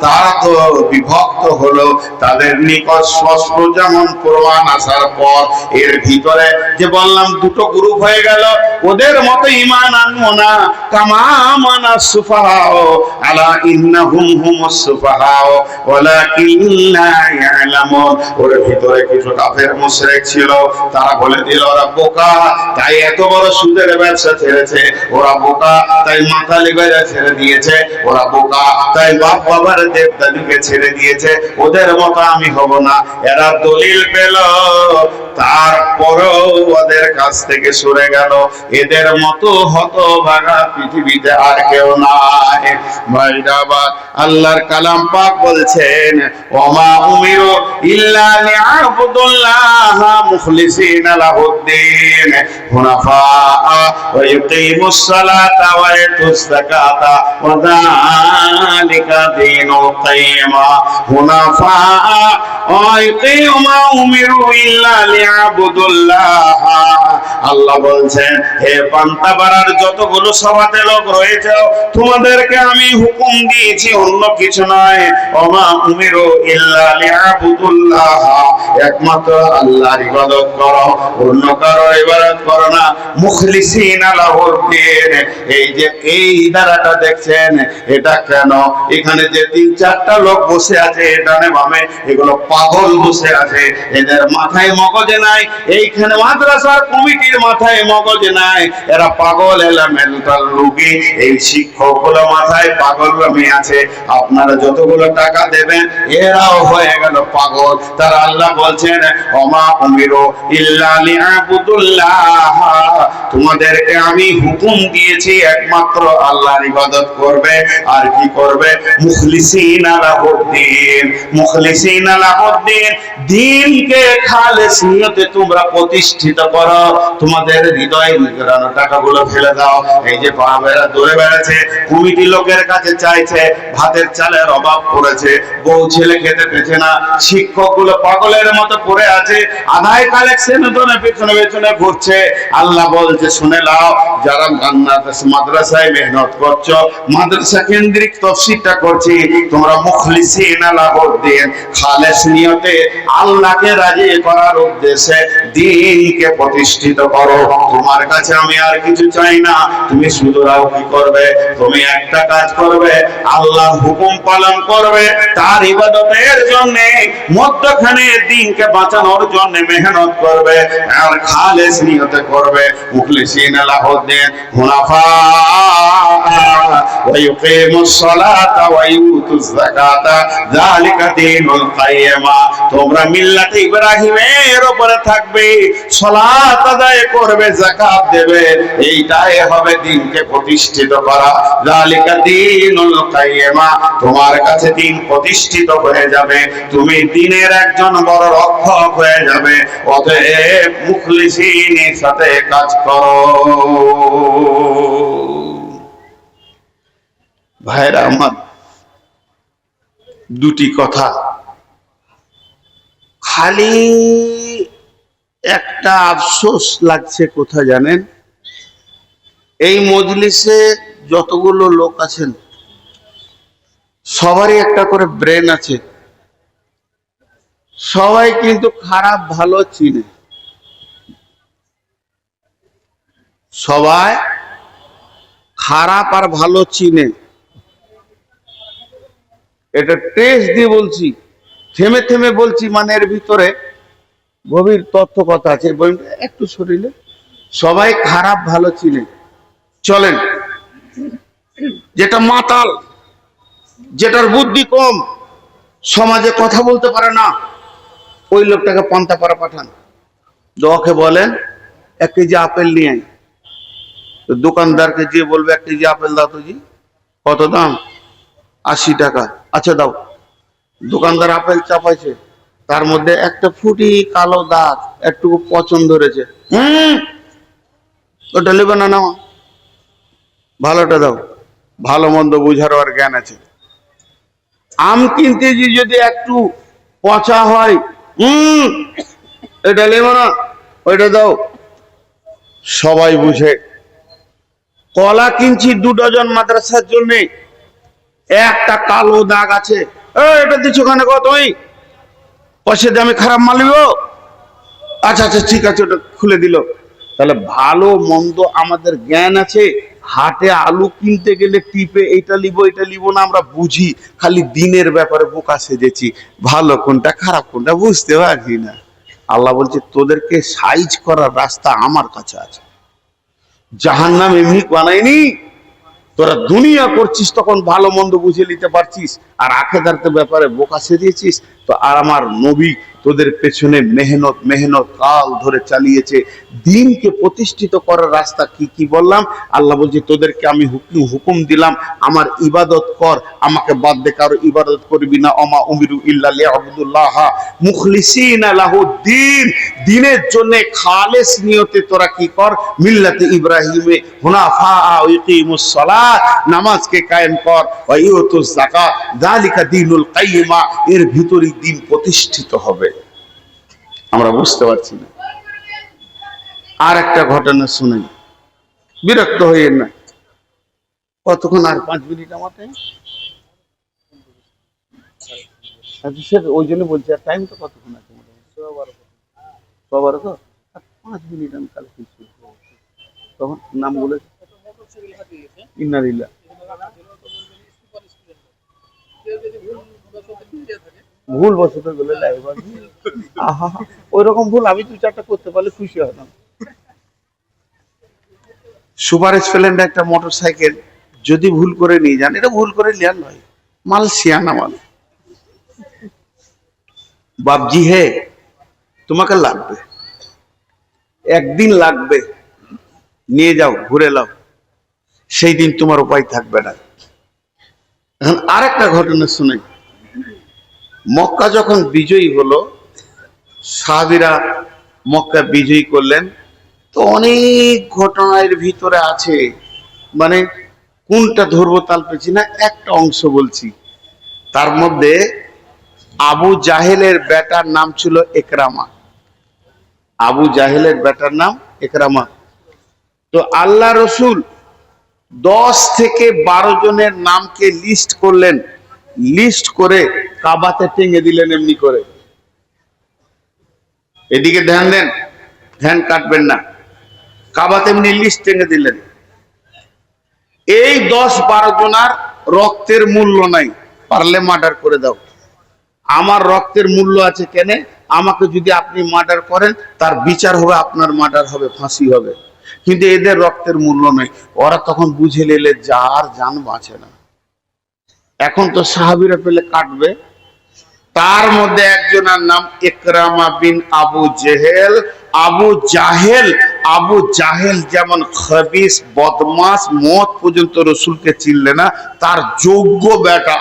তারা তো বিভক্ত হলো তাদের নিকট স্পষ্ট যেমন প্রমাণ আসার পর। এর ভিতরে যে বললাম দুটো গ্রুপ হয়ে গেল, ওদের মতো ঈমান আনবো না। কামা আমানা সুফাহাও আলা ইন্নাহুম হুমুস সুফাহাও ওয়ালাকিন লা ইয়ালামুন। ওর ভিতরে কিছু কাফের মুশরিক ছিল, তারা বলে দিল ওরা বোকা, তাই এত বড় সুদের ব্যবসা ছেড়েছে। ওরা বোকা, তাই মাতালি বাজা ছেড়ে দিয়েছে। ওরা বোকা, তাই বাপ বাবার দেবদাদিকে ছেড়ে দিয়েছে। ওদের মতো আমি হব না। এরা দলিল পেল, তারপরেও ওদের কাছ থেকে সরে গেল। এদের মতো হতভাগা পৃথিবীতে আর কেউ নাই। ভাইরাবাদ, আল্লাহর কালাম পাক বলছেন ওমা উমিরু ইল্লা লিআবুদুল্লাহ মুখলিসিনা লাহুদ্দিন হুনাফা ওয়া ইউকিমুস সালাতা ওয়া ইউতুজ যাকাতা ওয়া যালিকা দীনুল কাইয়্যিমা। হুনাফা ওয়া ইউকিমু উমিরু ইল্লা লিআবুদুল্লাহ। আল্লাহ বলছেন, হে পান্তাপাড়ার যতগুলো সভাতে লোক রয়েছে, তোমাদেরকে আমি হুকুম দিয়েছি অন্য কিছু নয়। ওমা উমিরু ইল্লা লিআবুদুল্লাহ, একমাত্র আল্লাহর ইবাদত করো, অন্য কারো ইবাদত করো না। মুখলিসিনা লাহুদ্দিন, এই যে এই ধারাটা দেখছেন, এটা কেন? এখানে যে তিন চারটা লোক বসে আছে ডানে বামে, এগুলো পাগল বসে আছে। এদের মাথায় মগজে নাই। এইখানে মাদ্রাসার কমিটির মাথায় মগজে নাই। এরা পাগল, এলা মেন্টাল রোগী। এই শিক্ষকগুলো মাথায় পাগলরামি আছে। আপনারা যতগুলো টাকা দেবেন এরাও হয়ে গেল পাগল। তারা আল্লাহ বলছেন ওমা উমিরু ইল্লা লিআবুদুল্লাহ, তোমাদেরকে আমি হুকুম দিয়েছি একমাত্র আল্লাহর ইবাদত করবে। আর কি করবে? মুখলিসিনা লাহুদ্দিন। মুখলিসিনা লাহুদ্দিন, দ্বীনকে খালেস নিয়তে তোমরা প্রতিষ্ঠিত করো। তোমাদের হৃদয় নিগড়ানো টাকাগুলো ফেলে দাও। এই যে বাবারা দৌড়ে বেড়াচ্ছে, কমিটি লোকের কাছে চাইছে, ভাতের চালের অভাব পড়েছে, বউ ছেলে খেতে পেছে না, শিক্ষকগুলো পাগলের মতো পড়ে আছে, আদায় কালেকশনের জন্য পেছনে পেছনে ঘুরছে। আল্লাহ বলছে শুনে নাও, যারা মাদ্রাসায় মেহনত করছো, মাদ্রাসা কেন্দ্রিক তাফসীরটা করছি, তোমরা মুখলিসিনা লাহুদ্দিন, খালেস নিয়তে আল্লাহকে রাজি করার উদ্দেশ্যে দ্বীনকে প্রতিষ্ঠিত করো। তোমার কাছে আমি আর কিছু চাই না। তুমি শুধু কি করবে? তুমি একটা কাজ করবে, আল্লাহর হুকুম পালন করবে, তার ইবাদতের জন্য মধ্যখানে দ্বীনকে বাঁচানোর জন্য মেহনত করবে, আর খালেস নিয়তে করবে। মুখলিসিনা লাহুদ্দিন হুনাফা ওয়া ইউকিমুস সালাতা ওয়া ইউতুজ যাকাতা যালিকা দীনুল কাইয়্যিমা। তোমরা মিল্লাতে ইব্রাহিমের উপরে থাকবে, সালাত আদায় করবে, যাকাত দেবে, এইটাই হবে দ্বীনকে প্রতিষ্ঠিত করা। যালিকা দীনুল কাইয়্যিমা, তোমার কাছে দ্বীন প্রতিষ্ঠিত হয়ে যাবে, তুমি দ্বীনের একজন বড় রক্ষক হয়ে যাবে। অতএব মুখলিসিনের সাথে কাজ করো। ভাইরা আমার, দুটি কথা, খালি একটা আফসোস লাগছে কোথা জানেন? এই মজলিসে যতগুলো লোক আছেন সবারই একটা করে ব্রেন আছে, সবাই কিন্তু খারাপ ভালো চিনে, সবাই খারাপ আর ভালো চিনে। এটা টেস্ট দিয়ে বলছি, থেমে থেমে বলছি, মানে এর ভিতরে গভীর তথ্য কথা আছে। একটু শরীরে সবাই খারাপ ভালো চিনে। চলেন, যেটা মাতাল, যেটার বুদ্ধি কম, সমাজে কথা বলতে পারে না, ওই লোকটাকে পান্তাপাড়া পাঠান, ওকে বলেন 1 কেজি আপেল নিয়ে আয়। তো দোকানদারকে যে বলবে 1 কেজি আপেল দাও তো জি। কত দাম? 80 টাকা। আচ্ছা দাও। দোকানদার আপেল চাপাইছে, তার মধ্যে একটা ফুটি কালো দাগ, একটু পচন ধরেছে। ওটা নেবে না, নাও, ভালোটা দাও। ভালো মন্দ বুঝারও আর জ্ঞান আছে। আম কিনতে যদি একটু পচা হয়, এটা নেবে না, ওইটা দাও। সবাই বুঝে। কলা কিনছি 2 ডজন মাদ্রাসার জন্য, একটা কালো দাগ আছে, এটা দিচ্ছ কেন গো তুমি? পয়সা দিয়ে আমি খারাপ মাল নিব? আচ্ছা আচ্ছা ঠিক আছে, ওটা খুলে দিল। তাহলে ভালো মন্দ আমাদের জ্ঞান আছে। হাটে আলু কিনতে গেলে টিপে এটা লিবো এটা লিবো না, আমরা বুঝি। খালি দিনের ব্যাপারে বোকা সেজেছি, ভালো কোনটা খারাপ কোনটা বুঝতে পারছি না। আল্লাহ বলছে তোদেরকে সাইজ করার রাস্তা আমার কাছে আছে। জাহান্নাম এমনি বানাইনি, তোরা দুনিয়া করছিস তখন ভালো মন্দ বুঝে নিতে পারছিস, আর আখিরাতের ব্যাপারে বোকা সেজেছিস। তো আর আমার নবী তোদের পেছনে মেহনত মেহনত কাল ধরে চালিয়েছে। দিনকে প্রতিষ্ঠিত করার রাস্তা কি কি বললাম? আল্লাহ বলছে তোদেরকে আমি হুকুম দিলাম আমার ইবাদত কর, আমাকে বাদ দে কারো ইবাদত করবি না। ওমা উমিরু ইল্লা লিয়াবুদুল্লাহ মুখলিসিনা লাহুদ্দিন, দিনের জন্য খালেস নিয়তে তোরা কি কর, মিল্লাতে ইব্রাহিমে হুনাফা ওয়া ইকিমুস সালাত, নামাজকে কায়েম কর, ওয়া ইউতুজ যাকাত, যালিকা দীনুল কাইয়্যিমা, এর ভিতরই দিন প্রতিষ্ঠিত হবে। আমরা বুঝতে পারছি না। আর একটা ঘটনা শুনেন, বিরক্ত হইয়েন না। কতক্ষণ? আর 5 মিনিট আমাকে। ওই জন্য বলছি, আর টাইম তো কতক্ষণ আছে? 12 তো 5 মিনিট আমি কাল কিছু তখন নাম বলে ইন্নালিল্লাহ। ভুল বসতে গেলে আহা, ওই রকম ভুল আমি 2-4টা করতে পারলে খুশি হতাম। সুপার স্প্লেন্ডার একটা মোটরসাইকেল যদি ভুল করে নিয়ে যান, এটা ভুল করে নেওয়ার নয়, মাল সিয়ানা মাল। বাপজি হে, তোমাকে লাগবে, একদিন লাগবে, নিয়ে যাও, ঘুরে লাও, সেই দিন তোমার উপায় থাকবে না। এখন আরেকটা ঘটনা শুনে, মক্কা যখন বিজয়ী হলো, সাহাবীরা মক্কা বিজয়ী করলেন, তো অনেক ঘটনার ভিতরে আছে, মানে কোনটা ধরবো তাল পেছি না, একটা অংশ বলছি। তার মধ্যে আবু জাহেলের বেটার নাম ছিল একরামা। আবু জাহেলের বেটার নাম একরামা। তো আল্লাহ রসুল 10 থেকে 12 জনের নামকে লিস্ট করলেন, লিস্ট করে কাবাতে টেঙে দিলেন এমনি করে। এদিকে ধ্যান দেন, ধ্যান কাটবেন না। কাবাতে এমনি লিস্ট টেঙে দিলেন। এই 10-12 জনার রক্তের মূল্য নাই, পারলে মার্ডার করে দাও। আমার রক্তের মূল্য আছে কেন? আমাকে যদি আপনি মার্ডার করেন, তার বিচার হবে, আপনার মার্ডার হবে, ফাঁসি হবে। কিন্তু এদের রক্তের মূল্য নেই। ওরা তখন বুঝে নিলে যার জান বাঁচে না। এখন তো সাহাবীরা পেলে কাটবে। তার মধ্যে একজনের নাম ইকরামা বিন আবু জেহেল। আবু জাহেল, আবু জাহেল যেমন খবিস বদমাস, মত পর্যন্ত রসুলকে চিনলে না, তার যোগ্য বেটা,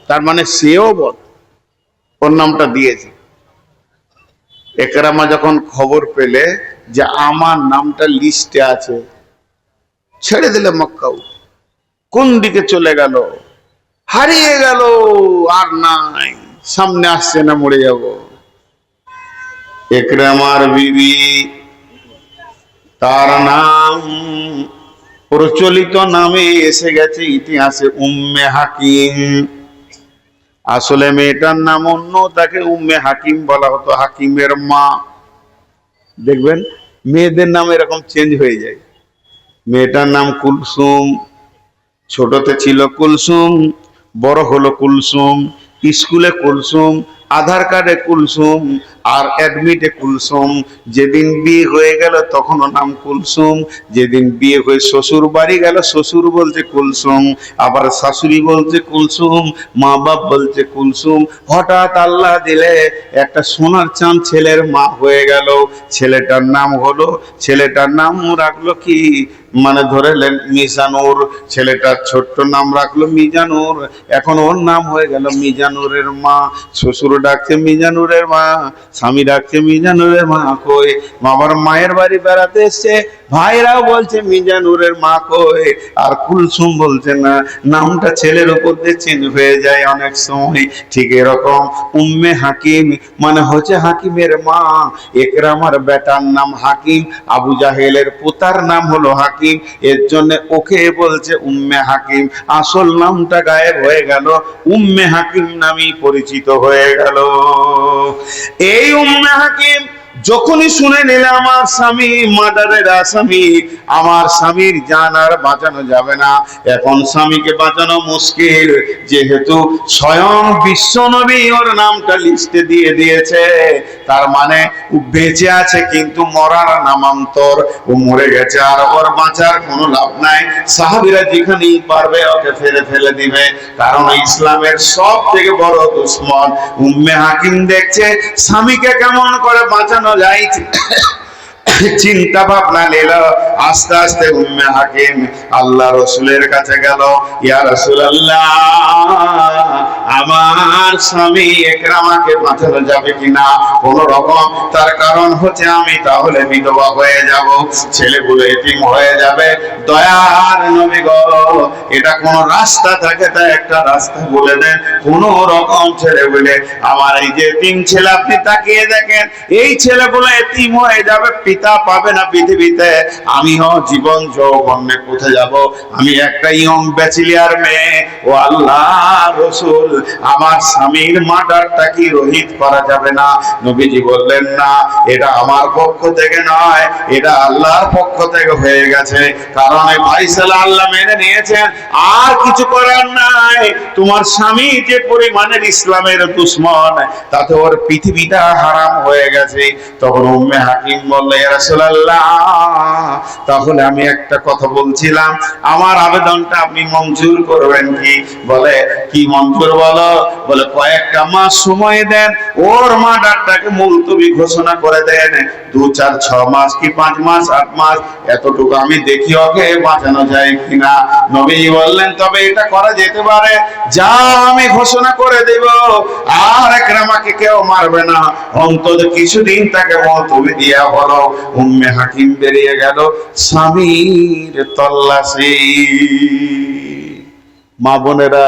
তার মানে সেও বদ, ওর নামটা দিয়েছে। ইকরামা যখন খবর পেলে যে আমার নামটা লিস্টে আছে, ছেড়ে দিলে মক্কাও। কোন দিকে চলে গেল? হারিয়ে গেল, আর নাই, সামনে আসছে না, মরে যাব। ইকরামার বিবি, তার নাম প্রচলিত নামে এসে গেছে ইতিহাসে উম্মে হাকিম। আসলে মেয়েটার নাম অন্য, তাকে উম্মে হাকিম বলা হতো, হাকিমের মা। দেখবেন মেয়েদের নাম এরকম চেঞ্জ হয়ে যায়। মেয়েটার নাম কুলসুম, ছোটতে ছিল কুলসুম, বড় হলো কুলসুম, স্কুলে কুলসুম, আধার কার্ডে কুলসুম, আর অ্যাডমিটে কুলসুম। যেদিন বিয়ে হয়ে গেল তখনও নাম কুলসুম। যেদিন বিয়ে হয়ে শ্বশুর বাড়ি গেল, শ্বশুর বলছে কুলসুম, আবার শাশুড়ি বলছে কুলসুম, মা বাপ বলছে কুলসুম। হঠাৎ আল্লাহ দিলে একটা সোনার চাঁদ ছেলের মা হয়ে গেল। ছেলেটার নাম রাখলো কি, মানে ধরেলেন মিজানুর। ছেলেটার ছোট্ট নাম রাখলো মিজানুর। এখন ওর নাম হয়ে গেল মিজানুরের মা। শ্বশুর ডাকছে মিজানুরের মা, স্বামী ডাকছে মিজানুরের মা। কই বাবার মায়ের বাড়ি বেড়াতে এসছে, ভাইরাও বলছে মিজানুরের মা কই, আর কুলসুম বলছে না। নামটা ছেলের উপর দিয়ে চেঞ্জ হয়ে যায় অনেক সময়। ঠিক এরকম উম্মে হাকিম মানে হচ্ছে হাকিমের মা। একরামার বেটার নাম হাকিম, আবু জাহেলের পোতার নাম হলো হাকিম, এর জন্য ওকে বলছে উম্মে হাকিম। আসল নামটা গায়েব হয়ে গেল, উম্মে হাকিম নামই পরিচিত হয়ে গেল। এই উম্মে হাকিম যখনই শুনে নিলে আমার স্বামী মার্ডারের আসামি, আমার স্বামীর জান আর বাঁচানো যাবে না। এখন স্বামীকে বাঁচানো মুশকিল, যেহেতু স্বয়ং বিশ্ব নবী ওর নামটা লিস্টে দিয়ে দিয়েছে। তার মানে ও বেঁচে আছে কিন্তু মরার নামান্তর, ও মরে গেছে, আর ওর বাঁচার কোনো লাভ নাই। সাহাবীরা যেখানেই পারবে ওকে ফেলে দিবে, কারণ ইসলামের সব থেকে বড় দুশমন। উম্মে হাকিম দেখছে স্বামীকে কেমন করে বাঁচানো যায়, চিন্তা ভাবনা নিল। আস্তে আস্তে উম্মে হাকিম আল্লাহ রসুলের কাছে গেল, ইয়া রাসূলুল্লাহ, আমার স্বামী একরামাকে বাঁচানো যাবে কিনা কোন রকম? তার কারণ হচ্ছে আমি তাহলে বিধবা হয়ে যাব, ছেলেগুলো এতিম হয়ে যাবে। দয়ার নবী গো, এটা কোন রাস্তা থাকে তা একটা রাস্তা বলে দেন। কোন রকম ছেলেগুলো আমার এই যে এতিম ছেলে, আপনি তাকিয়ে দেখেন, এই ছেলেগুলো এতিম হয়ে যাবে, পিতা পাবে না পৃথিবীতে। আমিও জীবন যৌবনে কোথায় যাব? আমি একটা ইয়ং ব্যাচেলিয়ার মেয়ে। ও আল্লাহ রসুল, আমার স্বামীর মার্ডারটা কি রোহিত করা যাবে না? নবীজি বললেন না, এটা আমার পক্ষ থেকে নয়, এটা আল্লাহর পক্ষ থেকে হয়ে গেছে। কারণ এই ফায়সালা আল্লাহ মেনে নিয়েছেন, আর কিছু করার নাই। তোমার স্বামী যে পরিমাণের ইসলামের দুশমন, তাতে ওর পৃথিবীটা হারাম হয়ে গেছে। তখন উম্মে হাকিম বলল, ইয়া রাসূলুল্লাহ, তাহলে আমি একটা কথা বলছিলাম, আমার আবেদনটা আপনি মঞ্জুর করবেন কি? বলে কি মঞ্জুর বলো? বলে কয়েকটা মাস সময় দেন, ওর মার্ডারটাকে মুলতবি ঘোষণা করে দেন। 2, 4, 6 মাস কি 5 মাস 8 মাস, এতটুকু আমি দেখি ওকে বাঁচানো যায় কিনা। নবী বললেন, তবে এটা করা যেতে পারে, যা আমি ঘোষণা করে দেব, আর একরামাকে কেউ মারবে না, অন্তত কিছুদিন তাকে মুলতবি দিয়া বলো। উম্মে হাকিম বেরিয়ে গেল স্বামীর তল্লাশি। মা বোনেরা,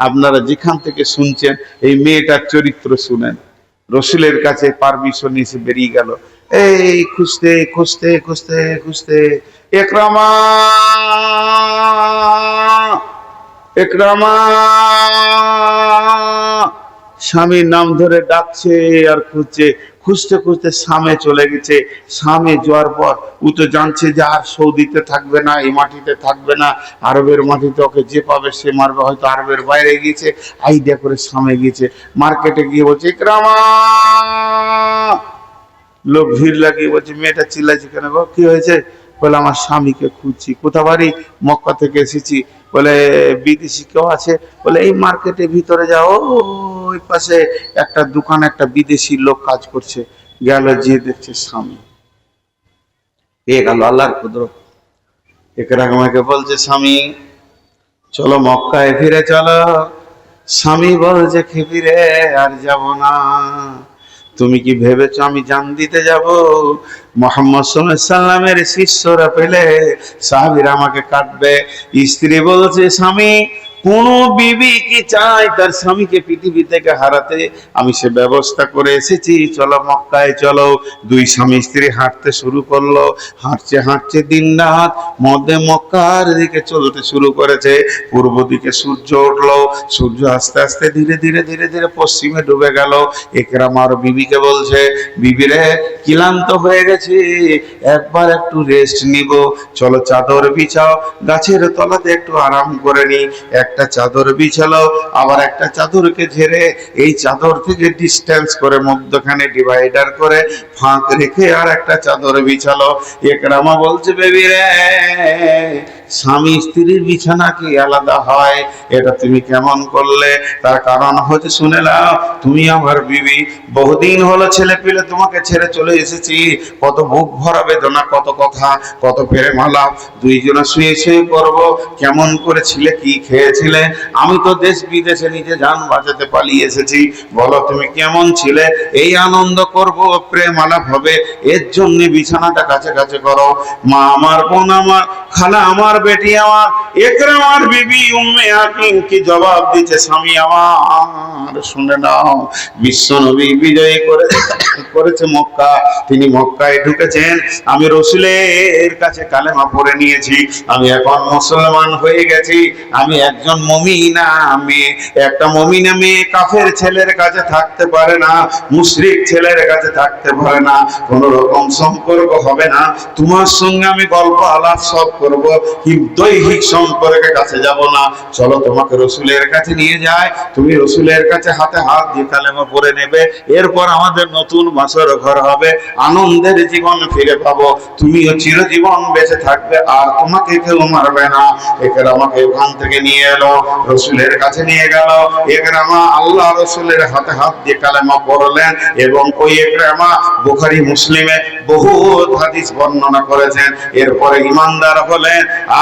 আপনারা যেখান থেকে শুনছেন এই মেয়েটার চরিত্র শুনেন। রসুলের কাছে পারমিশন নিয়ে বেরিয়ে গেল, এই খুঁজতে খুঁজতে খুঁজতে খুঁজতে, একরামা একরামা, স্বামীর নাম ধরে ডাকছে আর খুঁজছে। খুঁজতে খুঁজতে সামে চলে গেছে। সামে যাওয়ার পর ও তো জানছে যে আর সৌদিতে থাকবে না, এই মাটিতে থাকবে না, আরবের মাটিতে ওকে যে পাবে সে মারবে। হয়তো আরবের বাইরে গিয়েছে, আইডিয়া করে সামনে গিয়েছে। মার্কেটে গিয়ে বলছে, ইকরামা। লোক ভিড় লাগিয়ে বলছে, মেয়েটা চিল্লাইছে কেন গো, কি হয়েছে? বলে আমার স্বামীকে খুঁজছি। কোথা বাড়ি? মক্কা থেকে এসেছি। বলে বিদেশি কেউ আছে? বলে এই মার্কেটের ভিতরে যাও, ওই পাশে একটা দোকানে একটা বিদেশি লোক কাজ করছে। গেল, যে দেখছে স্বামী। এ গেল আল্লাহর কুদরত। একরামাকে বলছে, স্বামী চলো মক্কায় ফিরে চলো। স্বামী বলছে, ফিরে আর যাব না। তুমি কি ভেবেছো আমি জান দিতে যাব? মুহাম্মদ সাল্লাল্লাহু আলাইহি সাল্লামের শিষ্যরা পেলে সাহাবীরা আমাকে কাটবে। স্ত্রী বলছে, স্বামী কোন বিবি কি চায় তার স্বামীকে পৃথিবী থেকে হারাতে? আমি সে ব্যবস্থা করে এসেছি, চলো মক্কায় চলো। দুই স্বামী স্ত্রী হাঁটতে শুরু করলো। হাঁটছে হাঁটছে দিন রাত মধ্যে মক্কার দিকে চলতে শুরু করেছে। পূর্ব দিকে সূর্য উঠলো, সূর্য আস্তে আস্তে ধীরে ধীরে ধীরে ধীরে পশ্চিমে ডুবে গেল। ইকরামার বিবিকে বলছে, বিবিরে ক্লান্ত হয়ে গেছি, একবার একটু রেস্ট নিব, চলো চাদর বিছাও, গাছের তলাতে একটু আরাম করে নি। একটা চাদর বিছালো, আবার একটা চাদরকে ঝেড়ে এই চাদর থেকে ডিস্টেন্স করে মধ্যখানে ডিভাইডার করে ফাঁক রেখে আর একটা চাদর বিছালো। ইকরামা বলছে, বেবি রে, স্বামী স্ত্রীর বিছানা কি আলাদা হয়? এটা তুমি কেমন করলে? তার কারণ হচ্ছে, শুনে নাও, তুমি আমার বিবি, বহুদিন হলো ছেলে পেলে তোমাকে ছেড়ে চলে এসেছি, কত বুক ভরা বেদনা, কত কথা, কত প্রেম আলাপ, দুইজনে শুয়ে শুয়ে করবো, কেমন করেছিলে, কি খেয়েছিলে। আমি তো দেশ বিদেশে নিজে জান বাঁচাতে পালিয়ে এসেছি, বলো তুমি কেমন ছিলে। এই আনন্দ করব, প্রেম আলাপ হবে, এর জন্য বিছানাটা কাছে কাছে করো। মা আমার, বোন আমার, খালা আমার, বেটি আমার, ইকরামার বিবি উম্মে হাকিম কি জবাব দিচ্ছে, স্বামী আমার শুনে নাও, বিশ্ব নবী বিজয়ী করেছে মক্কা, তিনি মক্কায় ঢুকেছেন, আমি রসুলের কাছে কালেমা পড়ে নিয়েছি, আমি এখন মুসলমান হয়ে গেছি, আমি একজন মুমিনা মেয়ে। একটা মুমিনা মেয়ে কাফের ছেলের কাছে থাকতে পারে না, মুশরিক ছেলের কাছে থাকতে পারে না, কোন রকম সম্পর্ক হবে না। তোমার সঙ্গে আমি গল্প আলাপ সব করবো, দৈহিক সম্পর্কের কাছে যাব না। চলো তোমাকে রসুলের কাছে নিয়ে যায়, তুমি রসুলের কাছে হাতে হাত দিয়ে কালেমা পড়ে নেবে, এরপর আমাদের নতুন বাসর ঘর হবে, আনন্দের জীবন ফিরে পাবো, তুমিও চিরজীবন বেঁচে থাকবে, আর তোমাকে কেউ মারবে না। ইকরামাকে ওখান থেকে নিয়ে এলো, রসুলের কাছে নিয়ে গেল। ইকরামা আল্লাহ রসুলের হাতে হাত দিয়ে কালেমা পড়লেন, এবং ওই ইকরামা বুখারী মুসলিমে বহুত হাদিস বর্ণনা করেছেন। এরপরে ইমানদার হলেন,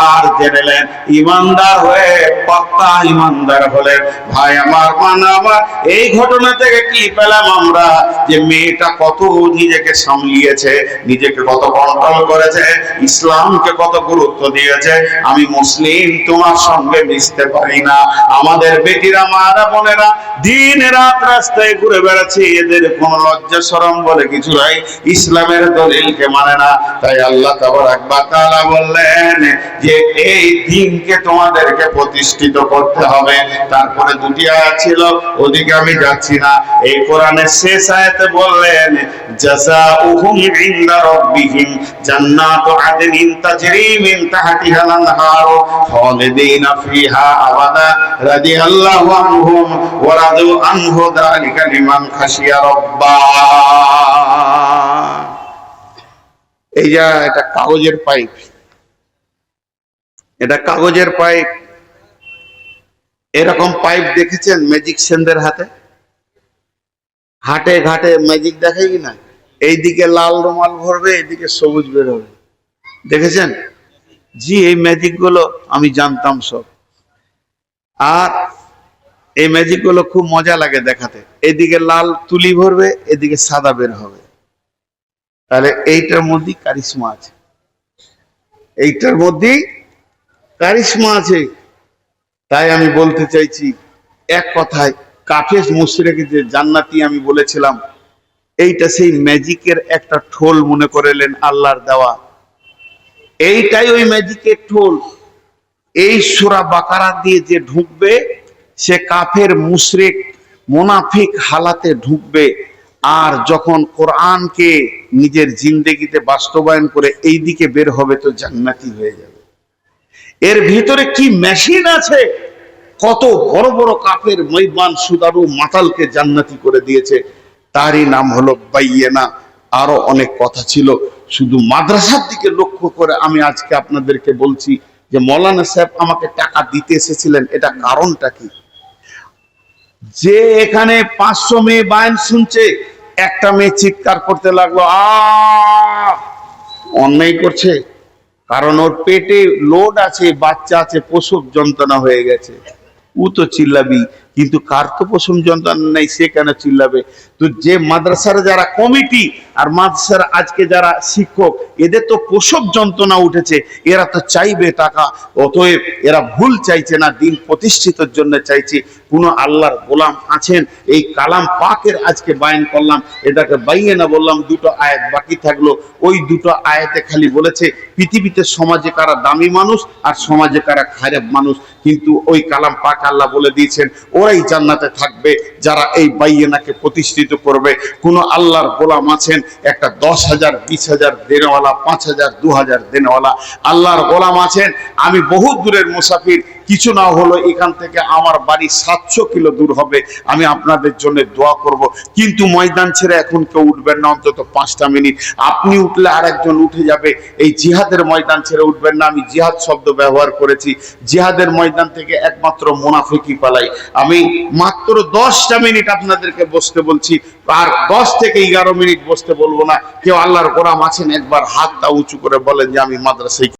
আর জেনেলেন ইমানদার হয়ে পাক্কা ইমানদার হলেন। ভাই আমার, মান আমার, এই ঘটনা থেকে কি পেলাম আমরা? যে মেয়েটা কত নিজেকে সামলিয়েছে, নিজেকে কত কন্ট্রোল করেছে, ইসলামকে কত গুরুত্ব দিয়েছে। আমি মুসলিম, তোমার সঙ্গে মিশতে পারি না। আমাদের বেটিরা, মারা, বোনেরা দিন রাত রাস্তায় ঘুরে বেড়াচ্ছে, এদের কোনো লজ্জা শরম বলে কিছু নাই, ইসলামের দলিলকে মানে না। তাই আল্লাহ তাবারক ওয়া তাআলা বললেন যে এই দিনকে তোমাদেরকে প্রতিষ্ঠিত করতে হবে। তারপরে দুটি আয়াত ছিল, ওদিকে আমি যাচ্ছি না। এই কোরআনের শেষ আয়াতে বললেন, জাযাউহুম ইনদা রাব্বিহিম জান্নাতু আদনিন তাজরি মিন তাহতিহাল আনহারু খালিদিনা ফিহা আবাদা রাদিয়াল্লাহু আনহুম ওয়া রাদু আনহু যালিকা লিমান খাশিয়া রাব্বা। এই যা, এটা কাগজের পাইপ, এটা কাগজের পাইপ। এরকম পাইপ দেখেছেন ম্যাজিকশিয়ানদের হাতে? হাটে ঘাটে ম্যাজিক দেখায় কি না? এইদিকে লাল রুমাল ভরবে, এইদিকে সবুজ বের হবে, দেখেছেন? জি, এই ম্যাজিক গুলো আমি জানতাম সব। আর এই ম্যাজিক গুলো খুব মজা লাগে দেখাতে। এইদিকে লাল তুলি ভরবে, এদিকে সাদা বের হবে। তাহলে এইটার মধ্যেই কারিশমা আছে, এইটার মধ্যেই কারিশমা আছে। তাই আমি বলতে চাইছি, এক কথায় কাফের মুশরিক যে জান্নাতি আমি বলেছিলাম, এইটা সেই ম্যাজিকের একটা ঠোল মনে করেলেন, আল্লাহর দেওয়া। এইটাই ওই ম্যাজিকের ঠোল। এই সূরা বাকারা দিয়ে যে ঢুকবে, সে কাফের মুশরিক মুনাফিক হালাতে ঢুকবে। আর যখন কোরআনকে নিজের জিন্দেগিতে বাস্তবায়ন করে এই দিকে বের হবে, তো জান্নাতি হয়ে যাবে। এর ভিতরে কি মেশিন আছে! কত বড় বড় কাফের মৈবান সুদারু মাতালকে জান্নাতি করে দিয়েছে, তারই নাম হলো বাইয়েনা। আরো অনেক কথা ছিল, শুধু মাদ্রাসার দিকে লক্ষ্য করে আমি আজকে আপনাদেরকে বলছি যে মৌলানা সাহেব আমাকে টাকা দিতে এসেছিলেন, এটা কারণটা কি? যে এখানে 500 মেয়ে বায়ান শুনছে, একটা মেয়ে চিৎকার করতে লাগলো, অন্যায় করছে, কারণ ওর পেটে লোড আছে, বাচ্চা আছে, প্রসব যন্ত্রণা হয়ে গেছে। ও তো চিল্লাবি, কিন্তু কার তো প্রথম যন্ত্রণা নেই, সে কেন চিল্লাবে? তো যে মাদ্রাসার যারা কমিটি আর মাদ্রাসার আজকে যারা শিক্ষক, এদের তো প্রসব যন্ত্রণা উঠেছে, এরা তো চাইবে টাকা, অতএব এরা ভুল চাইছে না, দিন প্রতিষ্ঠিতের জন্য চাইছে। কোন আল্লাহর গোলাম আছেন? এই কালাম পাকের আজকে বায়ান করলাম, এটাকে বাইয়ে না বললাম, দুটো আয়াত বাকি থাকলো। ওই দুটো আয়াতে খালি বলেছে পৃথিবীতে সমাজে কারা দামি মানুষ আর সমাজে কারা খারাপ মানুষ, কিন্তু ওই কালাম পাক আল্লাহ বলে দিয়েছেন ওরাই জান্নাতে থাকবে যারা এই বাইয়েনাকে প্রতিষ্ঠিত করবে। কোন আল্লাহর গোলাম আছেন একটা 10,000 20,000 দেনেওয়ালা, 5,000 2,000 দেনেওয়ালা আল্লাহর গোলাম আছেন? আমি বহু দূরের মুসাফির, কিছু না হলো এখান থেকে আমার বাড়ি 700 কিলো দূর হবে, আমি আপনাদের জন্য দোয়া করব, কিন্তু ময়দান ছেড়ে এখন কেউ উঠবেন না, অন্তত 5টা মিনিট। আপনি উঠলে আর একজন উঠে যাবে। এই জিহাদের ময়দান ছেড়ে উঠবেন না। আমি জিহাদ শব্দ ব্যবহার করেছি, জিহাদের ময়দান থেকে একমাত্র মুনাফিকই পালাই। আমি মাত্র 10টা মিনিট আপনাদেরকে বসতে বলছি, আর 10 থেকে 11 মিনিট বসতে বলবো না। কেউ আল্লাহর গোলাম আছেন? একবার হাতটা উঁচু করে বলেন যে আমি মাদ্রাসায়